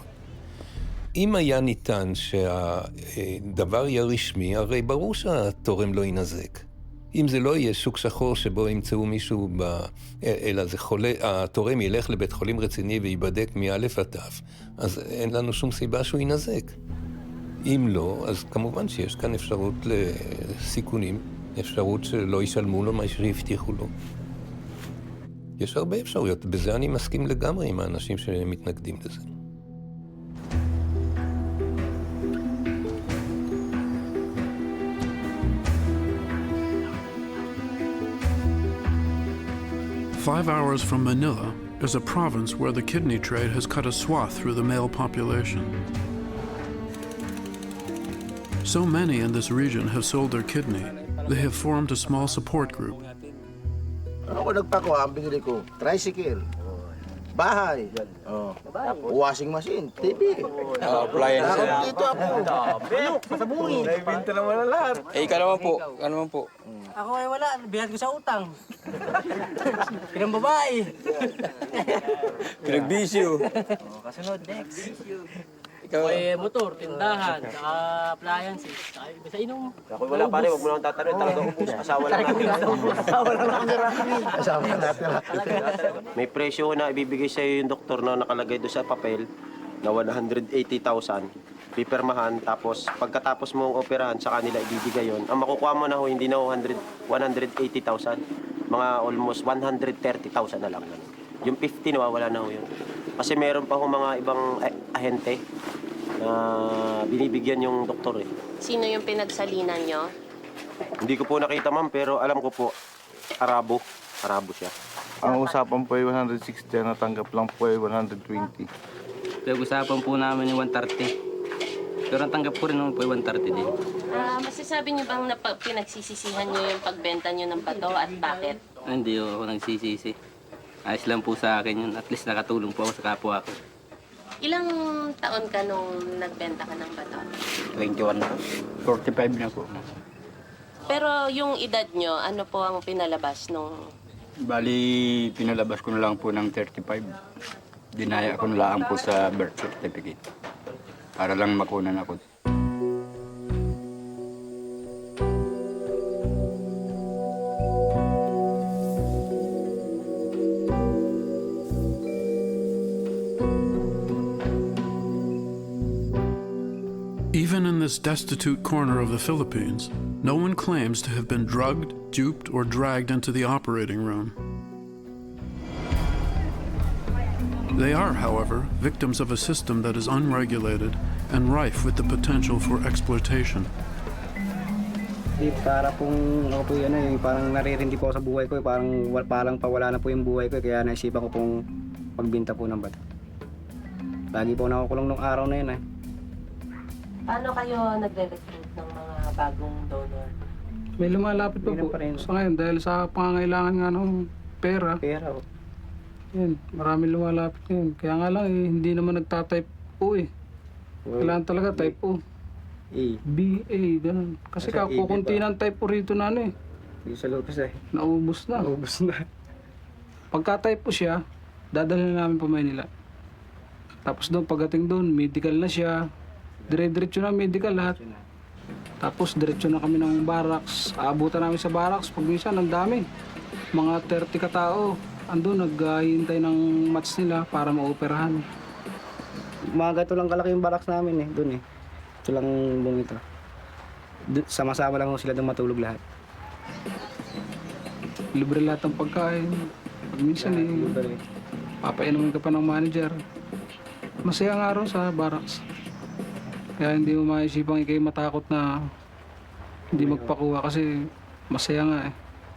S22: אם היה ניתן שהדבר יהיה רשמי, הרי ברור שהתורם לא ינזק. אם זה לא יהיה שוק שחור שבו ימצאו מישהו, אלא זה חולה, התורם ילך לבית חולים רציני וייבדק מאלף עד תף, אז אין לנו שום סיבה שהוא ינזק. אם לא, אז כמובן שיש כאן אפשרות לסיכונים, אפשרות שלא ישלמו לו מה שהבטיחו לו. יש הרבה אפשרויות, בזה אני מסכים לגמרי עם האנשים שמתנגדים לזה.
S1: Five hours from Manila is a province where the kidney trade has cut a swath through the male population. So many in this region have sold their kidney, they have formed a small support group.
S4: Ako nagpakuha, ang binili ko, tricycle, bahay, washing machine, TV.
S8: Appliance na.
S4: Dito ako. Bulok, pasabungin.
S8: Naibinta naman na lahat. Eh, ikaw naman po. Ikaw naman po.
S23: Ako ay wala, bihad ko sa utang. Pinang babae.
S8: Pinagbisyo.
S23: Kasunod, next. Ikaw ay motor, tindahan, appliances, basta inom.
S24: Ako wala pare, wag mo lang tatanungin, talaga ubus. Asawa lang natin.
S4: Asawa lang natin. Asawa lang natin.
S24: May presyo na ibibigay sa'yo yung doktor na nakalagay doon sa papel na 180,000. Pipirmahan, tapos pagkatapos mong operahan sa kanila ibibigay yon. Ang makukuha mo na ho, hindi na ho 180,000. Mga almost 130,000 na lang. Yung 50 nawawala na ho yun. Kasi meron pa ho mga ibang ahente na binibigyan yung doktor eh.
S25: Sino yung pinagsalinan nyo?
S24: Hindi ko po nakita ma'am, pero alam ko po, Arabo. Arabo siya.
S26: Ang usapan po ay 160, natanggap lang po ay 120.
S14: Pag-usapan po namin yung 130. Pero ang tanggap ko rin naman po ay 130 din.
S25: Masasabi nyo bang pinagsisisihan nyo yung pagbenta nyo ng bato at bakit?
S14: Hindi ako nagsisisi. Ayos lang po sa akin yun. At least nakatulong po ako sa kapwa ko.
S25: Ilang taon ka nung nagbenta ka ng bato?
S8: 21 na. 45 na po.
S25: Pero yung edad nyo, ano po ang pinalabas nung...
S8: Bali, pinalabas ko na lang po ng 35. Dinaya ko na lang po sa birth certificate. Para lang makunan ako.
S1: Even in this destitute corner of the Philippines, no one claims to have been drugged, duped, or dragged into the operating room. They are, however, victims of a system that is unregulated and rife with the potential for exploitation.
S27: Para pong ako po yan parang naririndi po sa buhay ko, parang pawala na po yung buhay ko, kaya naisipan ko pong pagbinta po ng bato. Lagi po nakukulong nung araw na yun
S25: Paano kayo nagre-recruit ng mga bagong donor?
S2: May lumalapit pa po sa ngayon dahil sa pangangailangan nga ng pera.
S27: Pera.
S2: Yan, maraming lumalapit ngayon. Kaya nga lang hindi naman nagtatype O eh. Kailangan talaga type O.
S27: A.
S2: B, A, ganun. Kasi kukunti ng type O rito na ano eh.
S27: Dito sa Lopez eh.
S2: Naubos na. Pagka-type po siya, dadalhin na namin pa Maynila. Tapos doon, pagdating doon, medical na siya. Dire-diretso na medical lahat. Tapos diretso na kami ng barracks. Aabutan namin sa barracks. Pag minsan, ang dami. Mga 30 katao. Andun, naghihintay ng match nila para maoperahan.
S27: Mga gato lang kalaki yung barracks namin eh. Doon eh. Ito lang buong ito. Sama-sama lang sila doon matulog lahat.
S2: Libre lahat ng pagkain. Pag minsan papainumin ka pa ng manager. Masaya nga araw sa barracks. Kaya hindi mo maisipang ikay matakot na hindi magpakuha kasi masaya nga eh.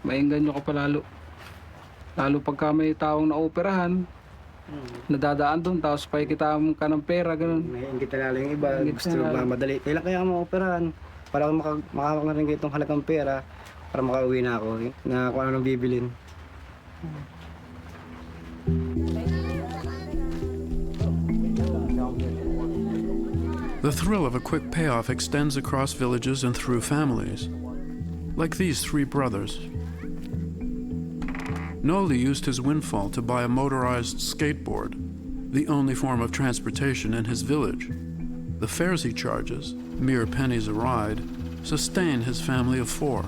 S2: Maingganyo ka pa lalo. Lalo pagka may taong naoperahan, nadadaan doon, tapos pakikita mo ka ng pera, ganun.
S27: Maingit na lalo yung iba, gusto mamadali. Kailan kaya maoperahan? Para makakarin itong halagang pera, para makauwi na ako, na kung ano nang bibilin.
S1: The thrill of a quick payoff extends across villages and through families, like these three brothers. Noli used his windfall to buy a motorized skateboard, the only form of transportation in his village. The fares he charges, mere pennies a ride, sustain his family of 4.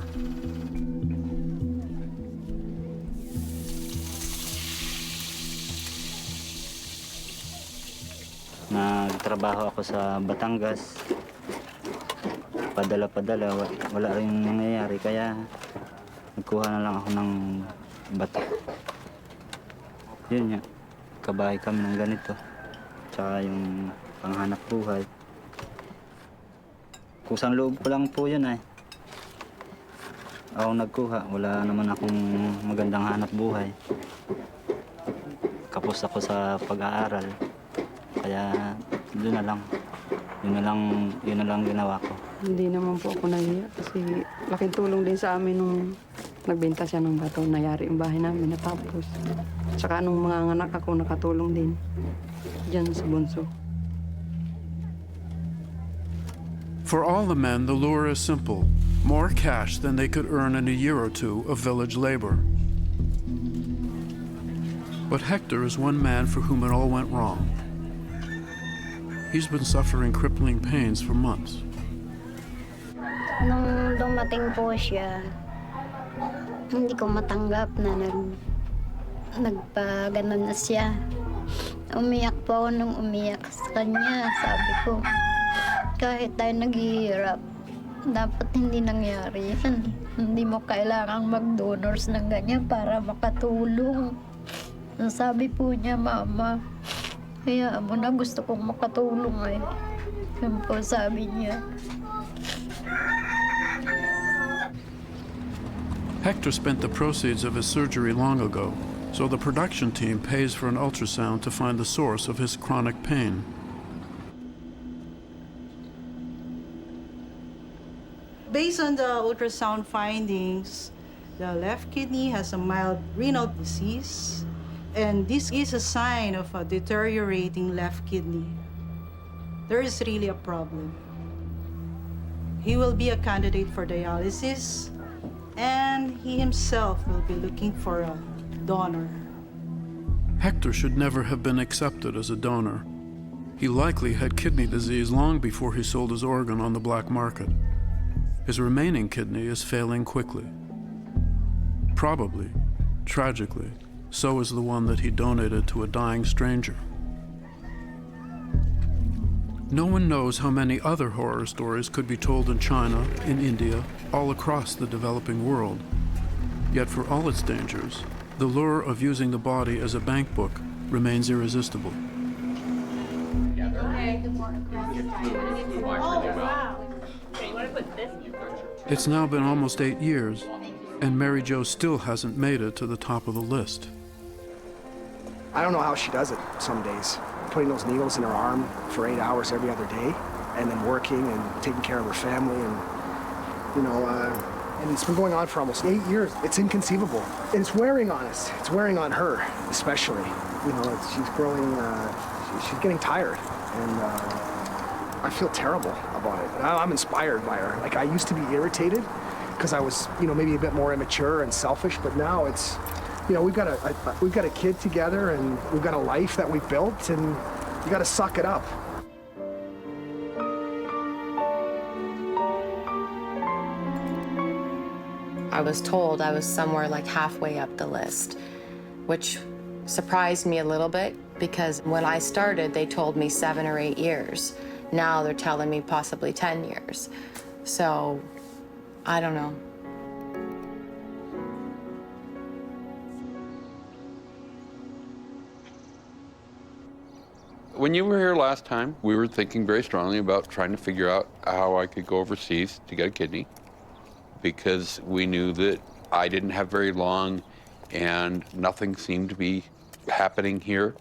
S14: Nagtrabaho ako sa Batangas. Padala-padala, wala rin nangyayari kaya nagkuha na lang ako ng bato. Yun nga, kabahay kami ng ganito. Tsaka yung panghanap buhay. Kusang loob ko lang po yun eh. Ako nagkuha, wala naman akong magandang hanap buhay. Kapos ako sa pag-aaral. Kaya yun na lang ginawa ko.
S3: Hindi naman po ako nahiya kasi laking tulong din sa amin nung nagbenta siya ng bato. Nayari yung bahay namin natapos. Tsaka nung mga anak ako nakatulong din dyan sa bunso.
S1: For all the men, the lure is simple. More cash than they could earn in a year or two of village labor. But Hector is one man for whom it all went wrong. He's been suffering crippling pains for months.
S7: Nung dumating po siya, hindi ko matanggap na nagpaganon na siya. Umiyak po ako nung umiyak sa kanya. Sabi ko, kahit tayo naghihirap, dapat hindi nangyari yan. Hindi mo kailangang mag-donors ng ganyan para makatulong. Sabi po niya, Mama, kaya mo na gusto kong makatulong eh. Yan po sabi niya.
S1: Hector spent the proceeds of his surgery long ago, so the production team pays for an ultrasound to find the source of his chronic pain.
S11: Based on the ultrasound findings, the left kidney has a mild renal disease, and this is a sign of a deteriorating left kidney. There is really a problem. He will be a candidate for dialysis, and he himself will be looking for a donor.
S1: Hector should never have been accepted as a donor. He likely had kidney disease long before he sold his organ on the black market. His remaining kidney is failing quickly. Probably, tragically, so is the one that he donated to a dying stranger. No one knows how many other horror stories could be told in China, in India, all across the developing world. Yet for all its dangers, the lure of using the body as a bank book remains irresistible. It's now been almost 8 years, and Mary Jo still hasn't made it to the top of the list.
S20: I don't know how she does it some days, putting those needles in her arm for 8 hours every other day, and then working and taking care of her family. And, And it's been going on for almost 8 years. It's inconceivable. And it's wearing on us. It's wearing on her, especially. You know, she's growing, she's getting tired. And I feel terrible about it. I'm inspired by her. Like, I used to be irritated because I was, you know, maybe a bit more immature and selfish, but now it's, you know, we've got a kid together and we've got a life that we've built, and we got to suck it up.
S5: I was told I was somewhere like halfway up the list, which surprised me a little bit because when I started, they told me 7 or 8 years. Now they're telling me possibly 10 years. So, I don't know.
S6: When you were here last time, we were thinking very strongly about trying to figure out how I could go overseas to get a kidney, because we knew that I didn't have very long and nothing seemed to be happening here.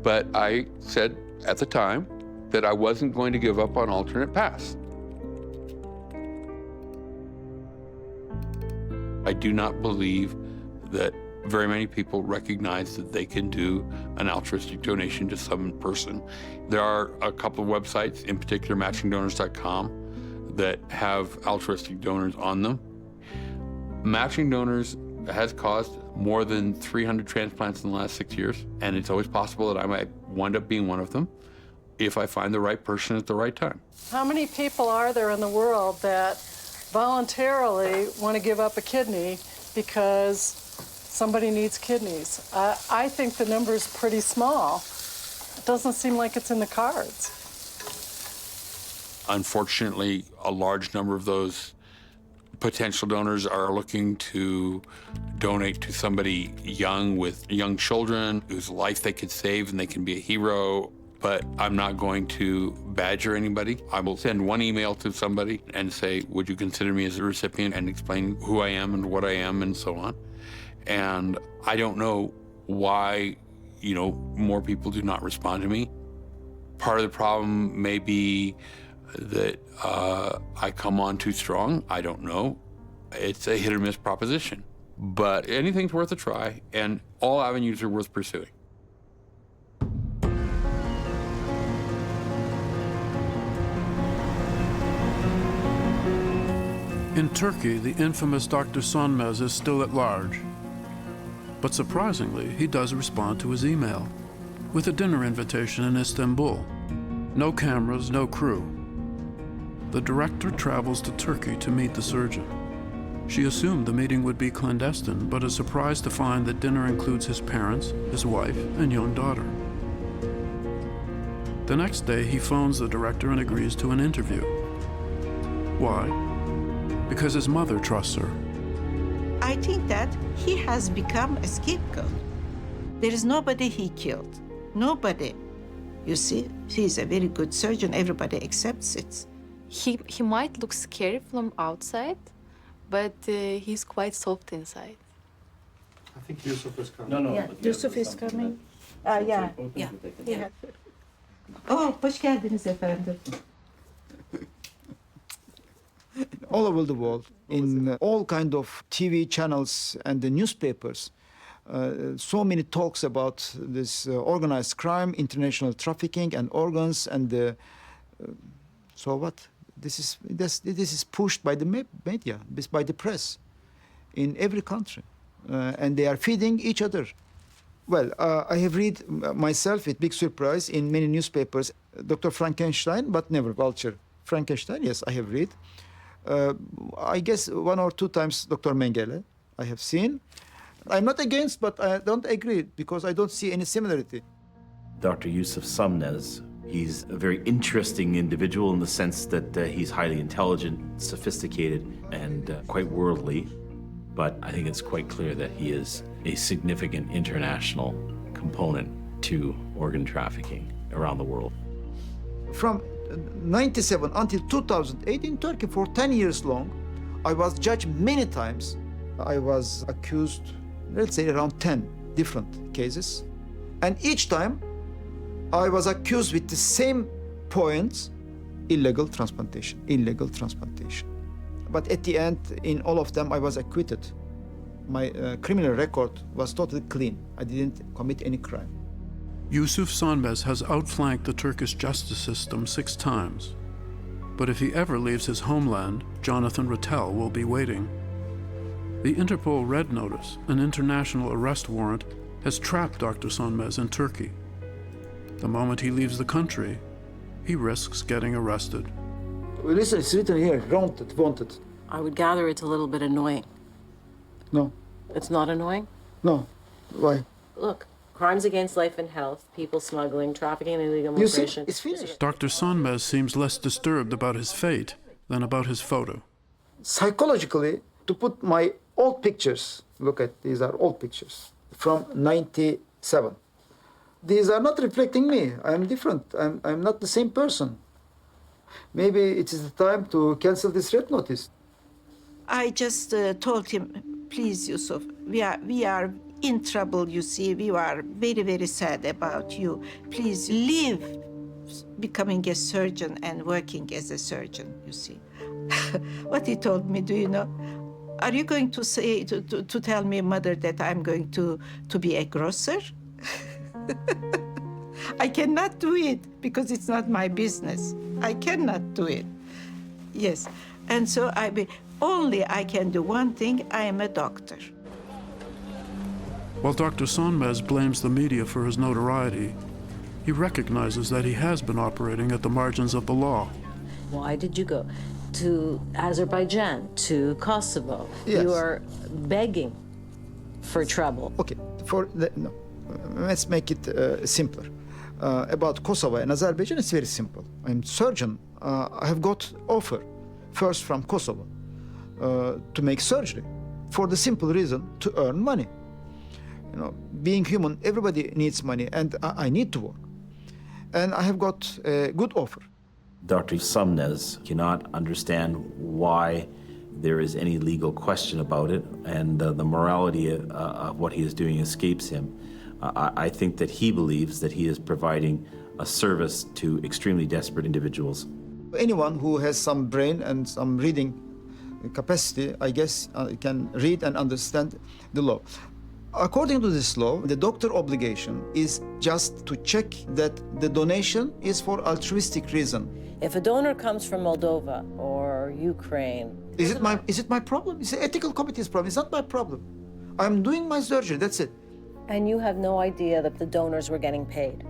S6: But I said at the time that I wasn't going to give up on alternate paths. I do not believe that very many people recognize that they can do an altruistic donation to some person. There are a couple of websites, in particular matchingdonors.com, that have altruistic donors on them. Matching Donors has caused more than 300 transplants in the last 6 years, and it's always possible that I might wind up being one of them if I find the right person at the right time.
S13: How many people are there in the world that voluntarily want to give up a kidney because somebody needs kidneys? I think the number's pretty small. It doesn't seem like it's in the cards.
S6: Unfortunately, a large number of those potential donors are looking to donate to somebody young with young children whose life they could save and they can be a hero. But I'm not going to badger anybody. I will send one email to somebody and say, would you consider me as a recipient, and explain who I am and what I am and so on. And I don't know why, you know, more people do not respond to me. Part of the problem may be that I come on too strong. I don't know. It's a hit or miss proposition. But anything's worth a try, and all avenues are worth pursuing.
S1: In Turkey, the infamous Dr. Sönmez is still at large. But surprisingly, he does respond to his email with a dinner invitation in Istanbul. No cameras, no crew. The director travels to Turkey to meet the surgeon. She assumed the meeting would be clandestine, but is surprised to find that dinner includes his parents, his wife, and young daughter. The next day, he phones the director and agrees to an interview. Why? Because his mother trusts her.
S15: I think that he has become a scapegoat. There is nobody he killed. Nobody. You see, he's a very good surgeon. Everybody accepts it.
S5: He might look scary from outside, but he's quite soft inside.
S16: I think Yusuf is coming.
S15: No. Yeah, Yusuf is coming. Yeah. Oh, hoş geldiniz efendim.
S17: All over the world, in all kind of TV channels and the newspapers, so many talks about this organized crime, international trafficking and organs, and so what? This is pushed by the media, by the press, in every country, and they are feeding each other. Well, I have read myself with big surprise in many newspapers, Dr. Frankenstein, but never Vulture. Frankenstein, yes, I have read. I guess 1 or 2 times Dr. Mengele I have seen. I'm not against, but I don't agree because I don't see any similarity.
S12: Dr. Yusuf Sönmez, he's a very interesting individual in the sense that he's highly intelligent, sophisticated, and quite worldly. But I think it's quite clear that he is a significant international component to organ trafficking around the world.
S17: From 97 until 2008 in Turkey for 10 years long, I was judged many times. I was accused, let's say around 10 different cases. And each time I was accused with the same points, illegal transplantation, illegal transplantation. But at the end, in all of them, I was acquitted. My criminal record was totally clean. I didn't commit any crime.
S1: Yusuf Sonmez has outflanked the Turkish justice system 6 times. But if he ever leaves his homeland, Jonathan Rattel will be waiting. The Interpol Red Notice, an international arrest warrant, has trapped Dr. Sonmez in Turkey. The moment he leaves the country, he risks getting arrested.
S17: Well, listen, it's written here, wanted.
S9: I would gather it's a little bit annoying.
S17: No.
S9: It's not annoying?
S17: No. Why?
S9: Look, crimes against life and health, people smuggling, trafficking and illegal
S17: You see,
S9: immigration.
S17: it's finished.
S1: Dr. Sonmez seems less disturbed about his fate than about his photo.
S17: Psychologically, to put my old pictures, look at these are old pictures from 97. These are not reflecting me. I'm different. I'm not the same person. Maybe it is the time to cancel this red notice.
S15: I just told him, please, Yusuf, we are in trouble, you see. We are very, very sad about you. Please leave becoming a surgeon and working as a surgeon, you see. What he told me, do you know? Are you going to say, to tell me, mother, that I'm going to be a grocer? I cannot do it because it's not my business. I cannot do it. Yes. And so only I can do one thing. I am a doctor.
S1: While Dr. Sonmez blames the media for his notoriety, he recognizes that he has been operating at the margins of the law.
S9: Why did you go to Azerbaijan, to Kosovo?
S17: Yes.
S9: You are begging for trouble.
S17: Okay, no. Let's make it simpler. About Kosovo and Azerbaijan, it's very simple. I'm surgeon. I have got offer, first from Kosovo, to make surgery, for the simple reason to earn money. You know, being human, everybody needs money, and I need to work. And I have got a good offer.
S12: Dr. Sonmez cannot understand why there is any legal question about it, and the morality of what he is doing escapes him. I think that he believes that he is providing a service to extremely desperate individuals.
S17: Anyone who has some brain and some reading capacity, I guess, can read and understand the law. According to this law, the doctor obligation is just to check that the donation is for altruistic reason.
S9: If a donor comes from Moldova or Ukraine...
S17: Is it my problem? It's the ethical committee's problem. It's not my problem. I'm doing my surgery, that's it.
S9: And you have no idea that the donors were getting paid?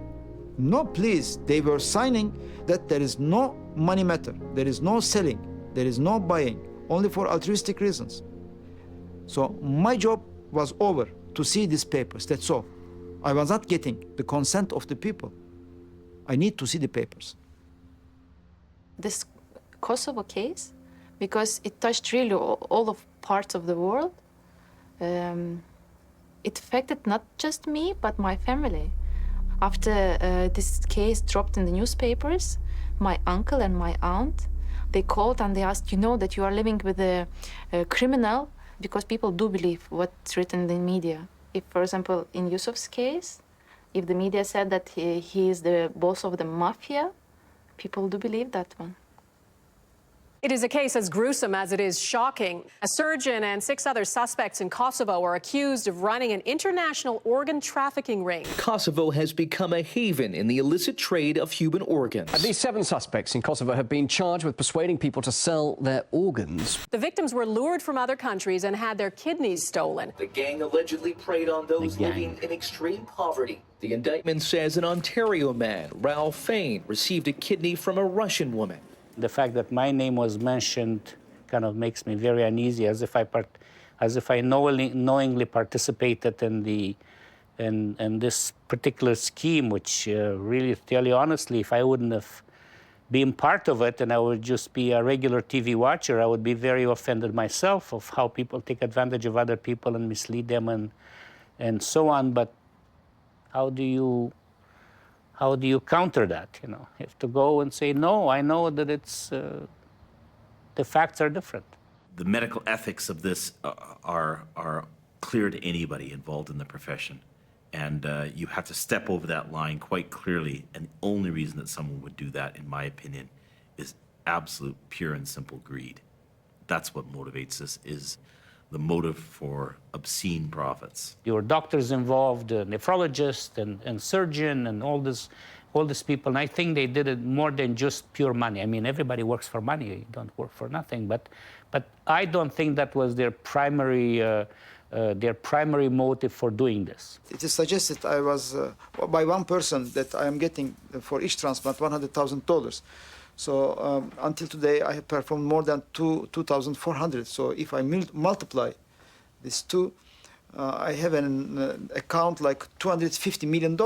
S17: No, please. They were signing that there is no money matter. There is no selling. There is no buying. Only for altruistic reasons. So my job was over to see these papers. That's all. I was not getting the consent of the people. I need to see the papers.
S10: This Kosovo case, because it touched really all of parts of the world, it affected not just me, but my family. After this case dropped in the newspapers, my uncle and my aunt, they called and they asked, you know that you are living with a criminal, because people do believe what's written in the media. If, for example, in Yusuf's case, if the media said that he is the boss of the mafia, people do believe that one.
S18: It is a case as gruesome as it is shocking. A surgeon and 6 other suspects in Kosovo are accused of running an international organ trafficking ring.
S19: Kosovo has become a haven in the illicit trade of human organs.
S21: At least 7 suspects in Kosovo have been charged with persuading people to sell their organs.
S18: The victims were lured from other countries and had their kidneys stolen.
S19: The gang allegedly preyed on those living in extreme poverty. The indictment says an Ontario man, Ralph Fain, received a kidney from a Russian woman.
S22: The fact that my name was mentioned kind of makes me very uneasy, as if I knowingly participated in this particular scheme, which really, to tell you honestly, if I wouldn't have been part of it and I would just be a regular TV watcher, I would be very offended myself of how people take advantage of other people and mislead them and so on. But how do you counter that? You know, you have to go and say, no, I know that it's, the facts are different.
S12: The medical ethics of this are clear to anybody involved in the profession. And you have to step over that line quite clearly. And the only reason that someone would do that, in my opinion, is absolute, pure and simple greed. That's what motivates us, is the motive for obscene profits.
S22: Your doctors involved, nephrologist and surgeon and all these people. And I think they did it more than just pure money. I mean, everybody works for money. You don't work for nothing. But I don't think that was their primary motive for doing this.
S17: It is suggested I was, by one person, that I am getting for each transplant $100,000. So until today, I have performed more than 2,400. So if I multiply these two, I have an account like $250 million.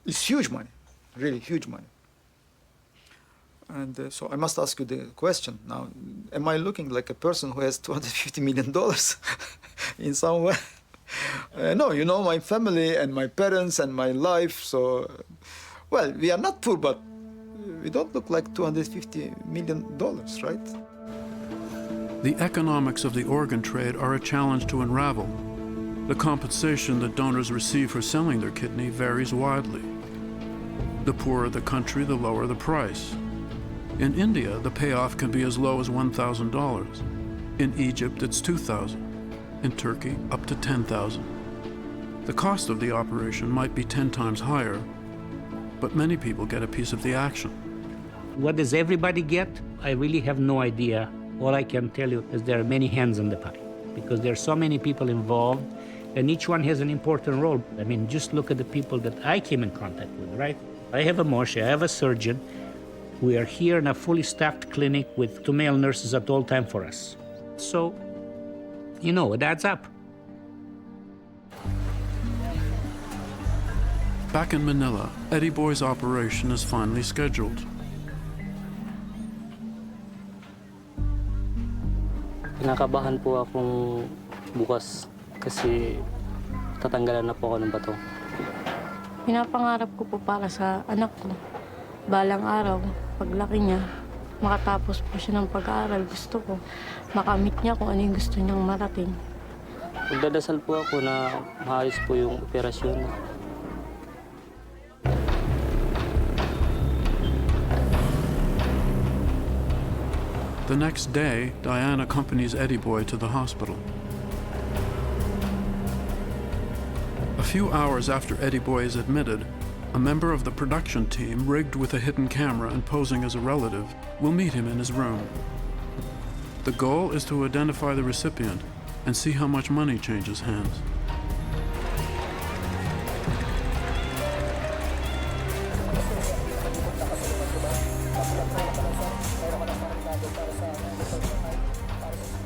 S17: It's huge money, really huge money. And so I must ask you the question now, am I looking like a person who has $250 million in some way? No, you know, my family and my parents and my life, so, well, we are not poor, but we don't look like $250 million, right?
S1: The economics of the organ trade are a challenge to unravel. The compensation that donors receive for selling their kidney varies widely. The poorer the country, the lower the price. In India, the payoff can be as low as $1,000. In Egypt, it's $2,000. In Turkey, up to $10,000. The cost of the operation might be 10 times higher, but many people get a piece of the action.
S22: What does everybody get? I really have no idea. All I can tell you is there are many hands in the pie, because there are so many people involved, and each one has an important role. I mean, just look at the people that I came in contact with, right? I have a Moshe, I have a surgeon. We are here in a fully staffed clinic with 2 male nurses at all time for us. So, you know, it adds up.
S1: Back in Manila, Eddie Boy's operation is finally scheduled.
S14: Kinakabahan po akong bukas kasi tatanggalan na po ako ng bato.
S3: Pinapangarap ko po para sa anak ko. Balang araw, paglaki niya, makatapos po siya ng pag-aaral. Gusto ko makamit niya kung ano yung gusto niyang marating.
S14: Magdadasal po ako na maayos po yung operasyon.
S1: The next day, Diane accompanies Eddie Boy to the hospital. A few hours after Eddie Boy is admitted, a member of the production team, rigged with a hidden camera and posing as a relative, will meet him in his room. The goal is to identify the recipient and see how much money changes hands.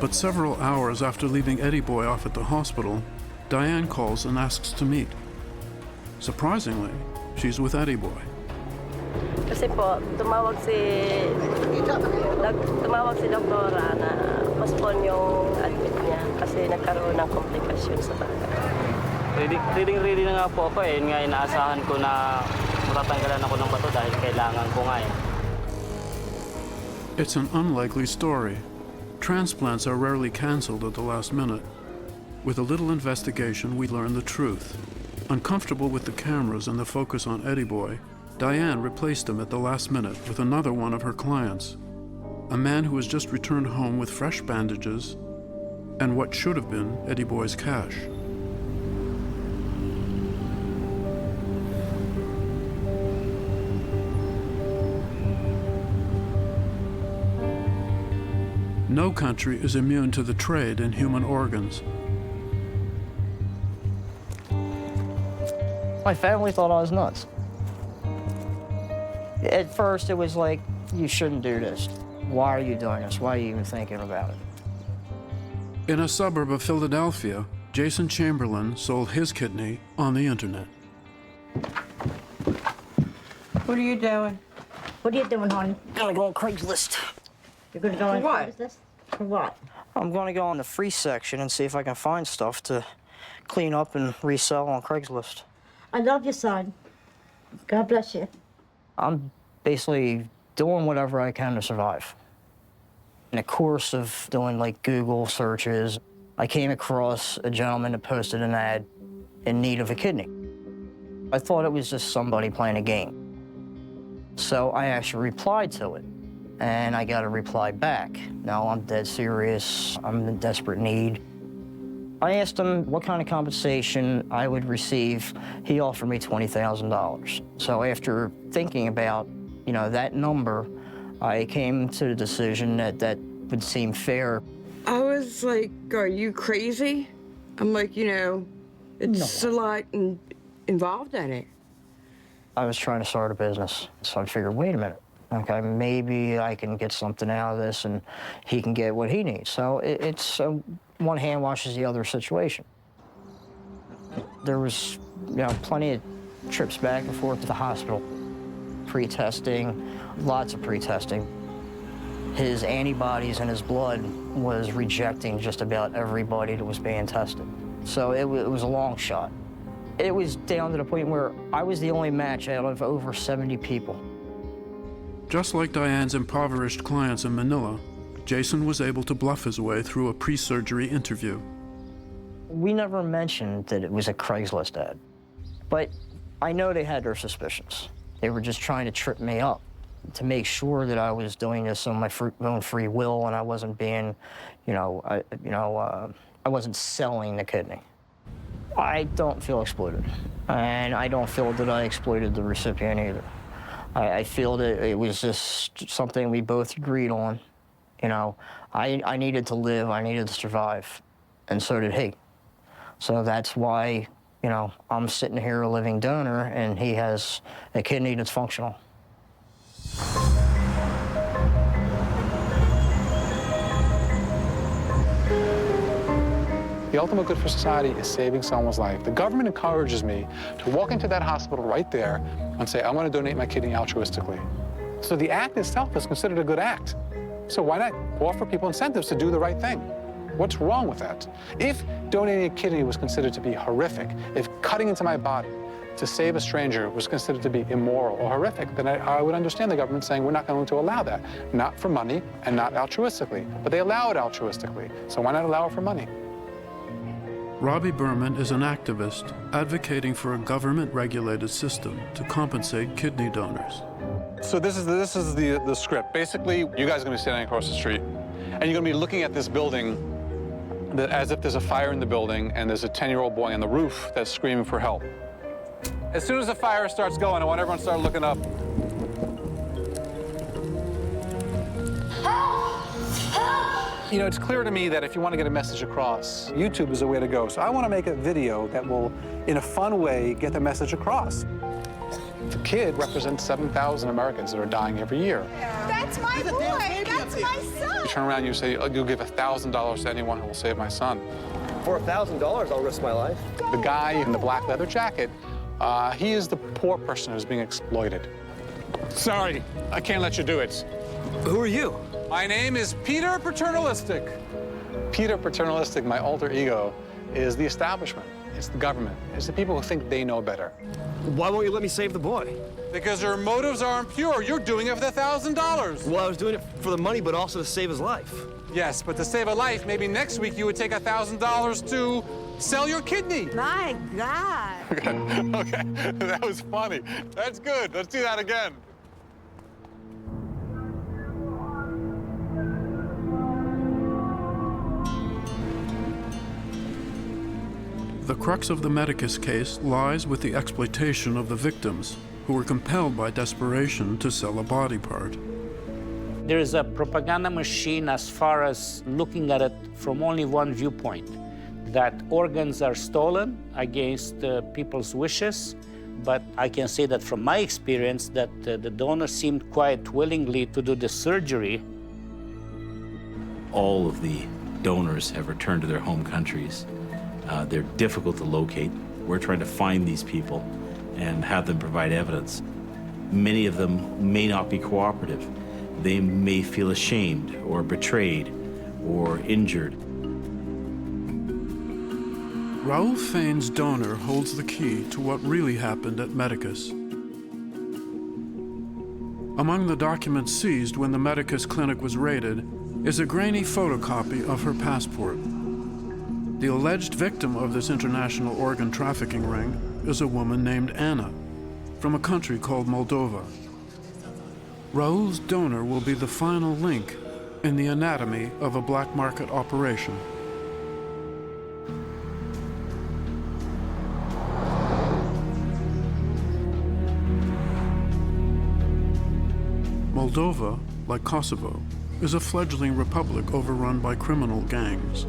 S1: But several hours after leaving Eddie Boy off at the hospital, Diane calls and asks to meet. Surprisingly, she's with Eddie Boy.
S2: Kasi po, tumawag si doktora na postpone yung admit niya kasi nagkaroon ng komplikasyon sa bata.
S14: Ready na nga po ako eh. Nga inaasahan ko na matatanggalan ako ng bato dahil kailangan ko nga eh.
S1: It's an unlikely story. Transplants are rarely canceled at the last minute. With a little investigation, we learn the truth. Uncomfortable with the cameras and the focus on Eddie Boy, Diane replaced him at the last minute with another one of her clients, a man who has just returned home with fresh bandages and what should have been Eddie Boy's cash. No country is immune to the trade in human organs.
S4: My family thought I was nuts. At first, it was like, you shouldn't do this. Why are you doing this? Why are you even thinking about it?
S1: In a suburb of Philadelphia, Jason Chamberlain sold his kidney on the internet.
S15: What are you doing?
S7: What are you doing, hon?
S4: I'm gonna go on Craigslist.
S7: You're gonna go on Craigslist? For what?
S4: I'm gonna go on the free section and see if I can find stuff to clean up and resell on Craigslist.
S7: I love you, son. God bless you.
S4: I'm basically doing whatever I can to survive. In the course of doing like Google searches, I came across a gentleman that posted an ad in need of a kidney. I thought it was just somebody playing a game. So I actually replied to it. and I got a reply back. No, I'm dead serious. I'm in desperate need. I asked him what kind of compensation I would receive. He offered me $20,000. So after thinking about, that number, I came to the decision that that would seem fair.
S8: I was like, are you crazy? I'm like, it's a lot involved in it.
S4: I was trying to start a business, so I figured, wait a minute. Okay, maybe I can get something out of this and he can get what he needs. So it's one hand washes the other situation. There was, plenty of trips back and forth to the hospital, pre-testing, lots of pre-testing. His antibodies in his blood was rejecting just about everybody that was being tested. So it was a long shot. It was down to the point where I was the only match out of over 70 people.
S1: Just like Diane's impoverished clients in Manila, Jason was able to bluff his way through a pre-surgery interview.
S4: We never mentioned that it was a Craigslist ad, but I know they had their suspicions. They were just trying to trip me up to make sure that I was doing this on my own free will and I wasn't being, I wasn't selling the kidney. I don't feel exploited, and I don't feel that I exploited the recipient either. I feel that it was just something we both agreed on. I needed to live, I needed to survive, and so did he. So that's why, I'm sitting here a living donor, and he has a kidney that's functional.
S16: The ultimate good for society is saving someone's life. The government encourages me to walk into that hospital right there and say, I want to donate my kidney altruistically. So the act itself is considered a good act. So why not offer people incentives to do the right thing? What's wrong with that? If donating a kidney was considered to be horrific, if cutting into my body to save a stranger was considered to be immoral or horrific, then I would understand the government saying we're not going to allow that. Not for money and not altruistically, but they allow it altruistically. So why not allow it for money?
S1: Robbie Berman is an activist advocating for a government-regulated system to compensate kidney donors.
S16: So this is the script. Basically, you guys are going to be standing across the street, and you're going to be looking at this building as if there's a fire in the building, and there's a 10-year-old boy on the roof that's screaming for help. As soon as the fire starts going, I want everyone to start looking up. It's clear to me that if you want to get a message across, YouTube is the way to go. So I want to make a video that will, in a fun way, get the message across. The kid represents 7,000 Americans that are dying every year.
S11: That's my boy. That's my son.
S16: You turn around and you say, you'll give $1,000 to anyone who will save my son.
S23: For $1,000, I'll risk my life.
S16: The guy in the black leather jacket, he is the poor person who's being exploited. Sorry, I can't let you do it.
S23: Who are you?
S16: My name is Peter Paternalistic. Peter Paternalistic, my alter ego, is the establishment. It's the government. It's the people who think they know better.
S23: Why won't you let me save the boy?
S16: Because their motives are impure. You're doing it for the $1,000.
S23: Well, I was doing it for the money, but also to save his life.
S16: Yes, but to save a life, maybe next week you would take $1,000 to sell your kidney.
S11: My God.
S16: Okay, that was funny. That's good. Let's do that again.
S1: The crux of the Medicus case lies with the exploitation of the victims, who were compelled by desperation to sell a body part.
S22: There is a propaganda machine as far as looking at it from only one viewpoint, that organs are stolen against people's wishes. But I can say that from my experience that the donor seemed quite willingly to do the surgery.
S12: All of the donors have returned to their home countries. They're difficult to locate. We're trying to find these people and have them provide evidence. Many of them may not be cooperative. They may feel ashamed or betrayed or injured.
S1: Raoul Fane's donor holds the key to what really happened at Medicus. Among the documents seized when the Medicus clinic was raided is a grainy photocopy of her passport. The alleged victim of this international organ trafficking ring is a woman named Anna, from a country called Moldova. Raul's donor will be the final link in the anatomy of a black market operation. Moldova, like Kosovo, is a fledgling republic overrun by criminal gangs.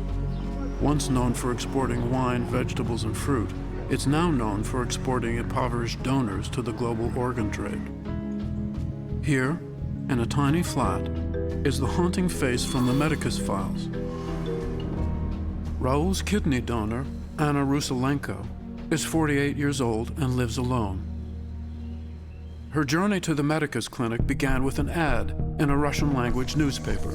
S1: Once known for exporting wine, vegetables, and fruit, it's now known for exporting impoverished donors to the global organ trade. Here, in a tiny flat, is the haunting face from the Medicus files. Raul's kidney donor, Anna Ruselenko, is 48 years old and lives alone. Her journey to the Medicus clinic began with an ad in a Russian-language newspaper.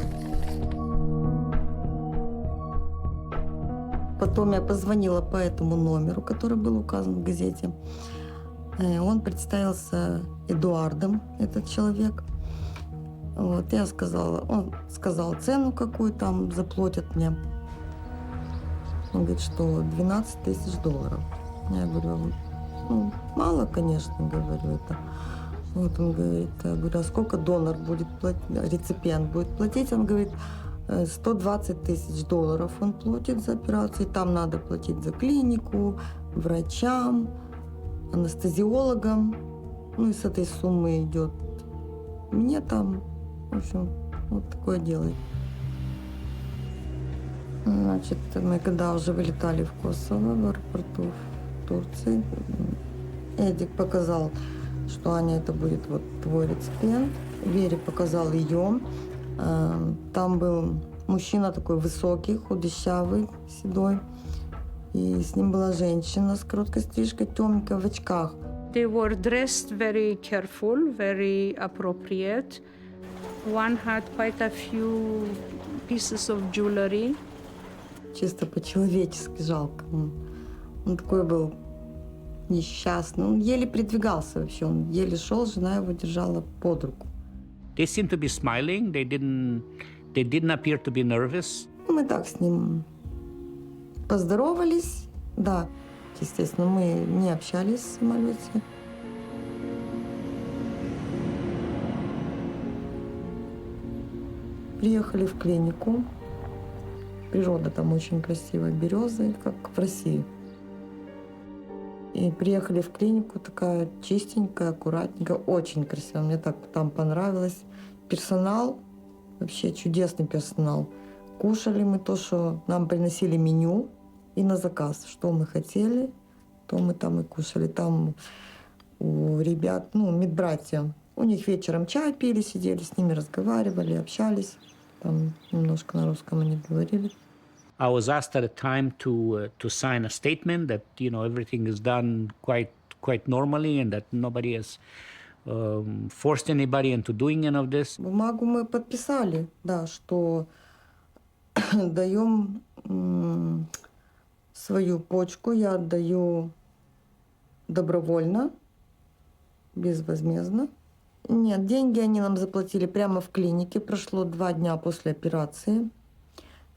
S6: Потом я позвонила по этому номеру, который был указан в газете. Он представился Эдуардом, этот человек. Вот, я сказала, он сказал цену, какую там заплатят мне. Он говорит, что $12 000. Я говорю, ну, мало, конечно, говорю это. Вот он говорит, я говорю, а сколько донор будет платить, реципиент будет платить? Он говорит, $120 000 он платит за операцию. Там надо платить за клинику, врачам, анестезиологам. Ну и с этой суммы идет мне там, в общем, вот такое дело. Значит, мы когда уже вылетали в Косово, в аэропорту в Турции, Эдик показал, что Аня, это будет вот твой реципиент. Вере показал ее. Там был мужчина такой высокий, худощавый, седой. И с ним была женщина с короткой стрижкой, темненькая, в очках.
S13: They were dressed very careful, very appropriate. One had quite a few pieces of jewelry.
S6: Чисто по-человечески жалко. Он такой был несчастный. Он еле передвигался вообще. Он еле шел, жена его держала под руку.
S22: They seemed to be smiling. They didn't appear to be nervous.
S6: Мы так с ним поздоровались. Да, естественно, мы не общались в самолете. Приехали в клинику. Природа там очень красивая, березы, как в России. И приехали в клинику, такая чистенькая, аккуратненькая, очень красивая. Мне так там понравилось. Персонал, вообще чудесный персонал. Кушали мы то, что нам приносили меню и на заказ. Что мы хотели, то мы там и кушали. Там у ребят, ну, медбратья, у них вечером чай пили, сидели, с ними разговаривали, общались. Там немножко на русском они говорили.
S22: I was asked at a time to sign a statement that, you know, everything is done quite normally and that nobody has forced anybody into doing any of this.
S6: Бумагу мы подписали, да, что даем свою почку, я отдаю добровольно, безвозмездно. Нет, деньги они нам заплатили прямо в клинике. Прошло 2 дня после операции.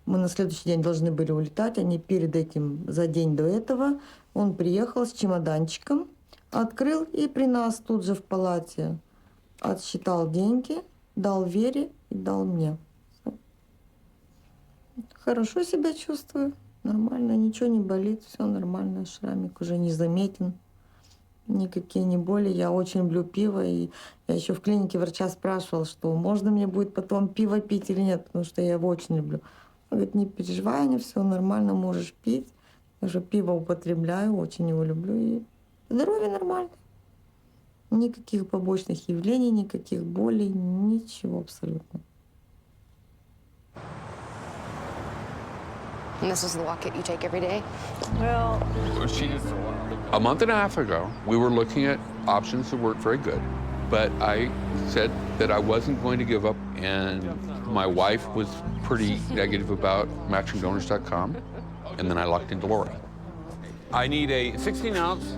S6: Мы на следующий день должны были улетать. Они перед этим, за день до этого, он приехал с чемоданчиком, открыл и при нас тут же в палате отсчитал деньги, дал Вере и дал мне. Хорошо себя чувствую, нормально, ничего не болит, все нормально, шрамик уже не заметен. Никакие не боли. Я очень люблю пиво. И я еще в клинике врача спрашивала, что можно мне будет потом пиво пить или нет, потому что я его очень люблю. Он говорит, не переживай, Аня, все нормально, можешь пить. Я же пиво употребляю, очень его люблю. И здоровье нормально. Никаких побочных явлений, никаких болей, ничего абсолютно.
S5: And this is the walk that you take every day?
S2: Well,
S20: A month and a half ago, we were looking at options that weren't very good, but I said that I wasn't going to give up, and my wife was pretty negative about matchingdonors.com, and then I locked into Lori. I need a 16-ounce.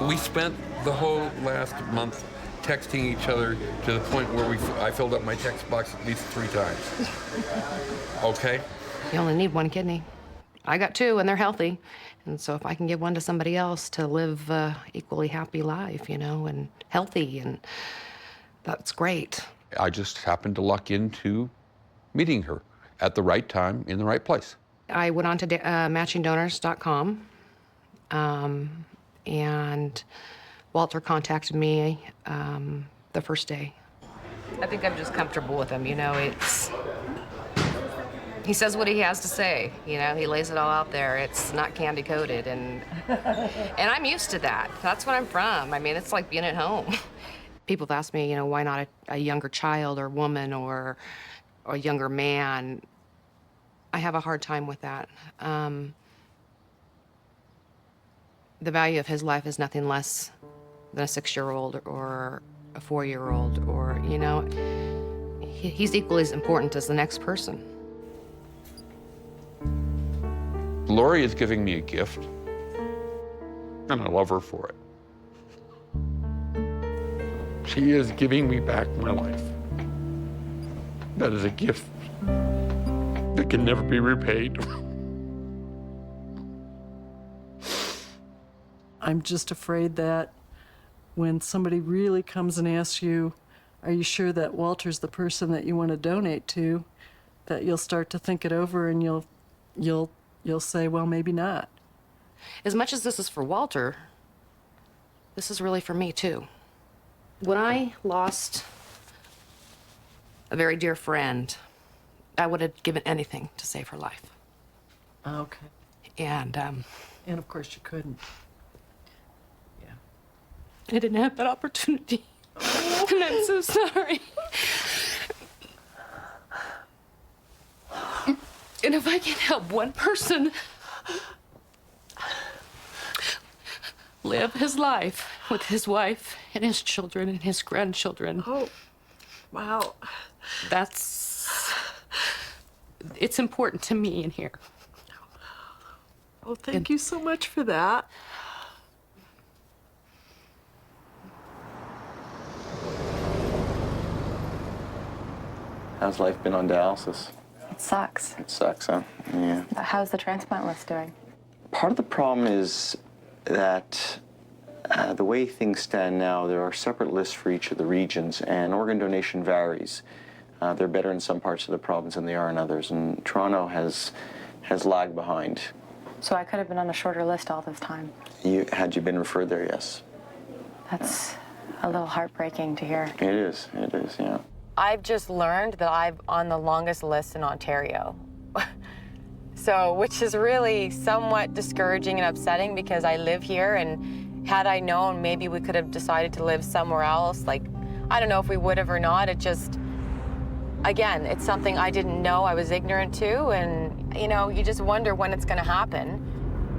S20: We spent the whole last month texting each other to the point where I filled up my text box at least 3 times. Okay?
S5: You only need 1 kidney. I got 2 and they're healthy. And so if I can give one to somebody else to live equally happy life, you know, and healthy and
S9: That's great.
S20: I just happened to luck into meeting her at the right time in the right place.
S9: I went on to matchingdonors.com, and Walter contacted me the first day. I think I'm just comfortable with him, you know, he says what he has to say, you know, he lays it all out there. It's not candy-coated, and I'm used to that. That's what I'm from. I mean, it's like being at home. People have asked me, you know, why not a younger child or woman or a younger man? I have a hard time with that. The value of his life is nothing less than a 6-year-old or a 4-year-old, or, you know, he's equally as important as the next person.
S20: Lori is giving me a gift, and I love her for it. She is giving me back my life. That is a gift that can never be repaid.
S10: I'm just afraid that when somebody really comes and asks you, are you sure that Walter's the person that you want to donate to, that you'll start to think it over and you'll say, well, maybe not.
S9: As much as this is for Walter, this is really for me too. When I lost a very dear friend, I would have given anything to save her life.
S10: Okay.
S9: And
S10: of course you couldn't.
S9: I didn't have that opportunity. And I'm so sorry. And if I can help one person live his life with his wife and his children and his grandchildren.
S10: Oh, wow.
S9: It's important to me in here.
S10: Well, thank you so much for that.
S21: How's life been on dialysis?
S24: It sucks.
S21: It sucks, huh? Yeah.
S24: How's the transplant list doing?
S21: Part of the problem is that the way things stand now, there are separate lists for each of the regions, and organ donation varies. They're better in some parts of the province than they are in others, and Toronto has lagged behind.
S24: So I could have been on a shorter list all this time.
S21: Had you been referred there, yes.
S24: That's a little heartbreaking to hear.
S21: It is, yeah.
S5: I've just learned that I'm on the longest list in Ontario. So, which is really somewhat discouraging and upsetting because I live here, and had I known, maybe we could have decided to live somewhere else. Like, I don't know if we would have or not. It just, again, it's something I didn't know, I was ignorant to, and, you know, you just wonder when it's gonna happen.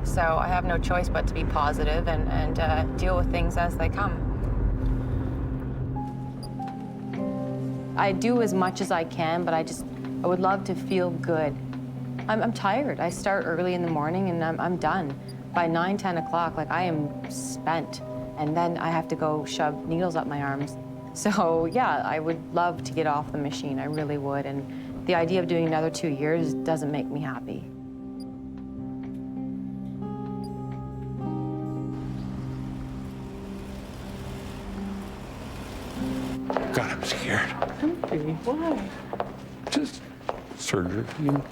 S5: So I have no choice but to be positive and deal with things as they come. I do as much as I can, but I would love to feel good. I'm tired. I start early in the morning and I'm done. By 9, 10 o'clock, like, I am spent. And then I have to go shove needles up my arms. So yeah, I would love to get off the machine, I really would. And the idea of doing another 2 years doesn't make me happy.
S20: God, I'm scared.
S10: Don't be. Why?
S20: Just surgery, you know.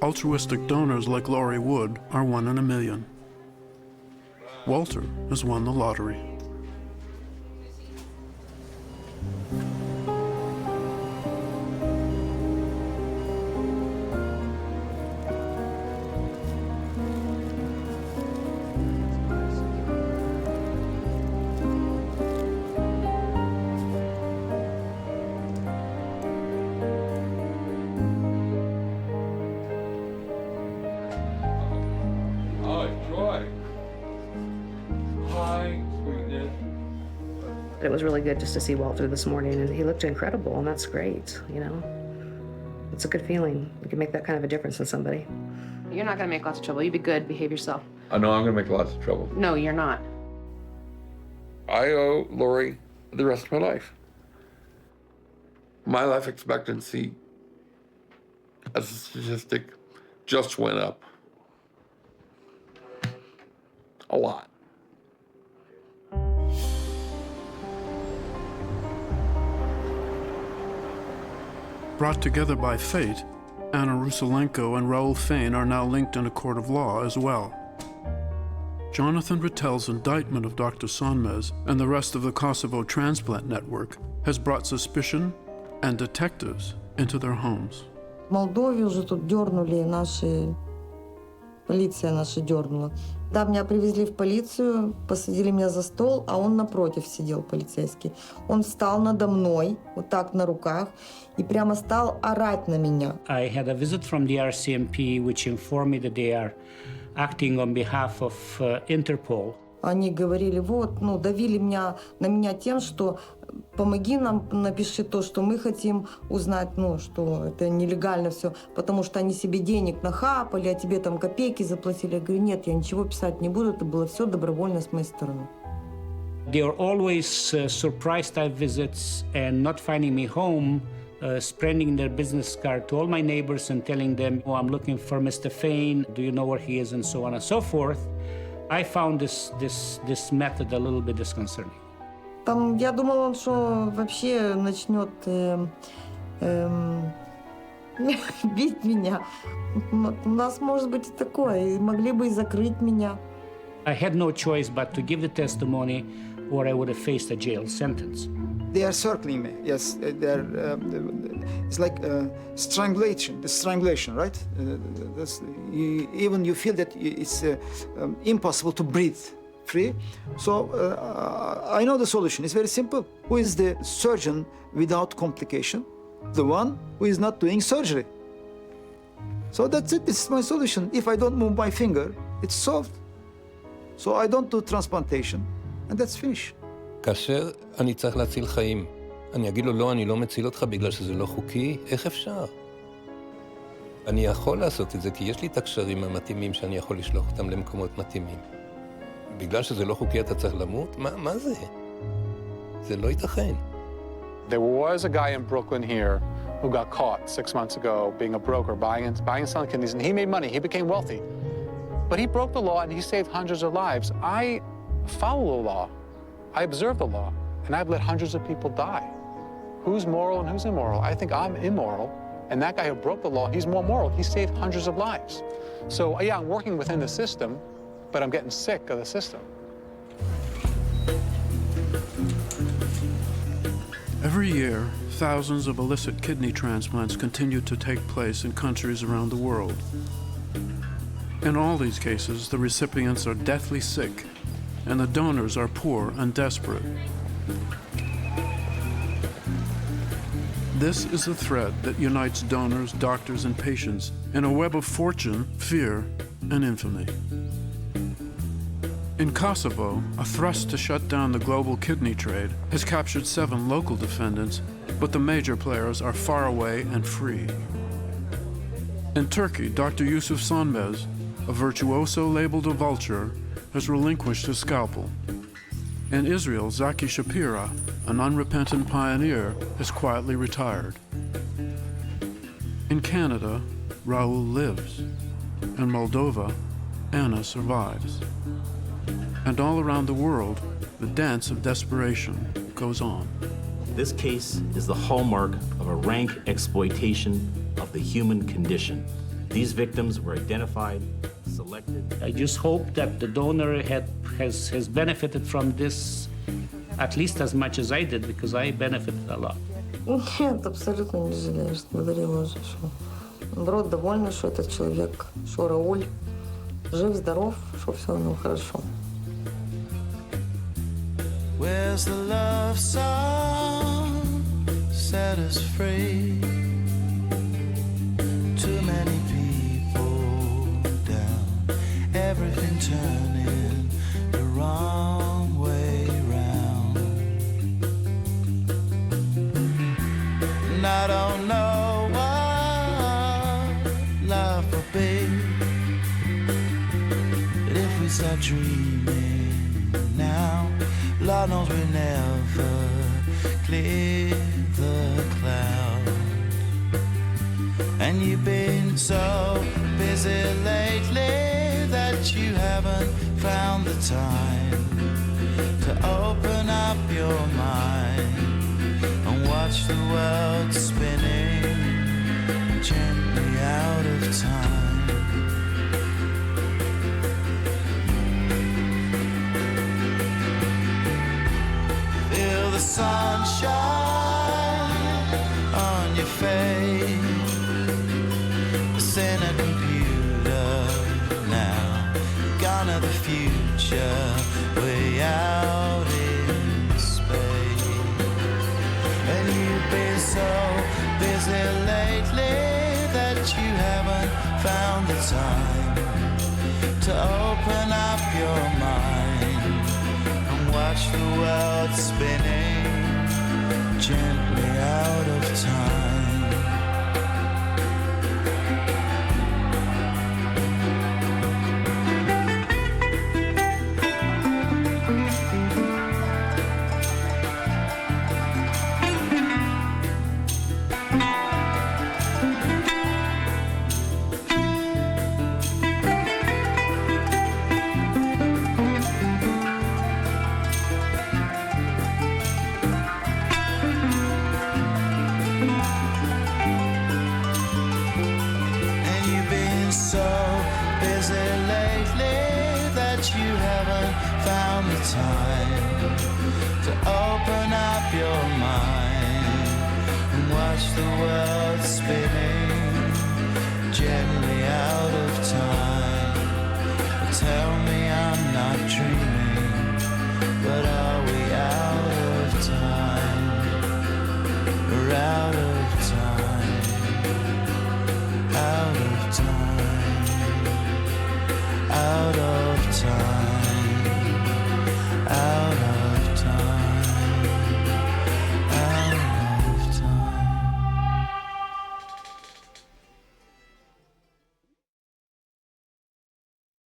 S1: Altruistic donors like Laurie Wood are 1 in a million. Walter has won the lottery.
S9: It was really good just to see Walter this morning, and he looked incredible, and that's great, you know? It's a good feeling. You can make that kind of a difference in somebody. You're not gonna make lots of trouble. You be good, behave yourself.
S20: I know I'm gonna make lots of trouble.
S9: No, you're not.
S20: I owe Lori the rest of my life. My life expectancy, as a statistic, just went up.
S16: a lot.
S1: Brought together by fate, Anna Ruselenko and Raoul Fain are now linked in a court of law as well. Jonathan Rattel's indictment of Dr. Sonmez and the rest of the Kosovo transplant network has brought suspicion and detectives into their homes.
S6: В Молдове уже тут дернули наши, полиция наша дернула. Да, меня привезли в полицию, посадили меня за стол, а он напротив сидел, полицейский. Он встал надо мной, вот так на руках, и прямо стал орать на меня.
S22: I had a visit from the RCMP which informed me that they are acting on behalf of Interpol.
S6: Они говорили, вот, давили на меня тем, что помоги нам, напиши то, что мы хотим узнать, что это нелегально все, потому что они себе денег нахапали, а тебе там копейки заплатили. Я говорю, нет, я ничего писать не буду, это было все добровольно с моей стороны.
S22: They are always surprise-type visits and not finding me home, spreading their business card to all my neighbors and telling them, oh, I'm looking for Mr. Fain, do you know where he is, and so on and so forth. I found this method a little bit disconcerting.
S6: Там, я думала, он что вообще начнет бить меня. У нас может быть и такое, могли бы и закрыть меня.
S22: I had no choice but to give the testimony or I would have faced a jail sentence.
S3: They are circling me, yes. It's like strangulation, right? Even you feel that it's impossible to breathe free. So I know the solution. It's very simple. Who is the surgeon without complication? The one who is not doing surgery. So that's it. This is my solution. If I don't move my finger, it's solved. So I don't do transplantation, and that's finished.
S17: כאשר אני צריך להציל חיים, אני אגיד לו, לא, אני לא מציל אותך בגלל שזה לא חוקי, איך אפשר? אני יכול לעשות את זה כי יש לי את הקשרים המתאימים שאני יכול לשלוח אותם למקומות מתאימים. בגלל שזה לא חוקי אתה צריך למות? מה זה? זה לא ייתכן.
S16: There was a guy in Brooklyn here who got caught 6 months ago being a broker, buying and selling kidneys, and he made money, he became wealthy. But he broke the law and he saved hundreds of lives. I follow the law. I observe the law, and I've let hundreds of people die. Who's moral and who's immoral? I think I'm immoral, and that guy who broke the law, he's more moral. He saved hundreds of lives. So, yeah, I'm working within the system, but I'm getting sick of the system.
S1: Every year, thousands of illicit kidney transplants continue to take place in countries around the world. In all these cases, the recipients are deathly sick, and the donors are poor and desperate. This is the thread that unites donors, doctors, and patients in a web of fortune, fear, and infamy. In Kosovo, a thrust to shut down the global kidney trade has captured 7 local defendants, but the major players are far away and free. In Turkey, Dr. Yusuf Sonmez, a virtuoso labeled a vulture, has relinquished his scalpel. In Israel, Zaki Shapira, an unrepentant pioneer, has quietly retired. In Canada, Raoul lives. In Moldova, Anna survives. And all around the world, the dance of desperation goes on.
S12: This case is the hallmark of a rank exploitation of the human condition. These victims were identified, selected.
S22: I just hope that the donor has benefited from this at least as much as I did, because I benefited a lot.
S6: Нет, абсолютно не жалею, что говорила уже, что народ довольный, что этот человек, что Рауль жив-здоров, что все у него хорошо.
S18: Where's the love song set us free? Too many people down, everything turning the wrong way round. And I don't know what life will be, but if we start dreaming now, Lord knows we never clear the clouds. And you've been so busy lately that you haven't found the time to open up your mind and watch the world spinning gently out of time. Feel the sunshine on your face. It's in a computer now. Gone are the future, way out in space. And you've been so busy lately that you haven't found the time to open up your mind and watch the world spinning gently out of time. Time to open up your mind and watch the world spinning gently out of time. Tell me I'm not dreaming.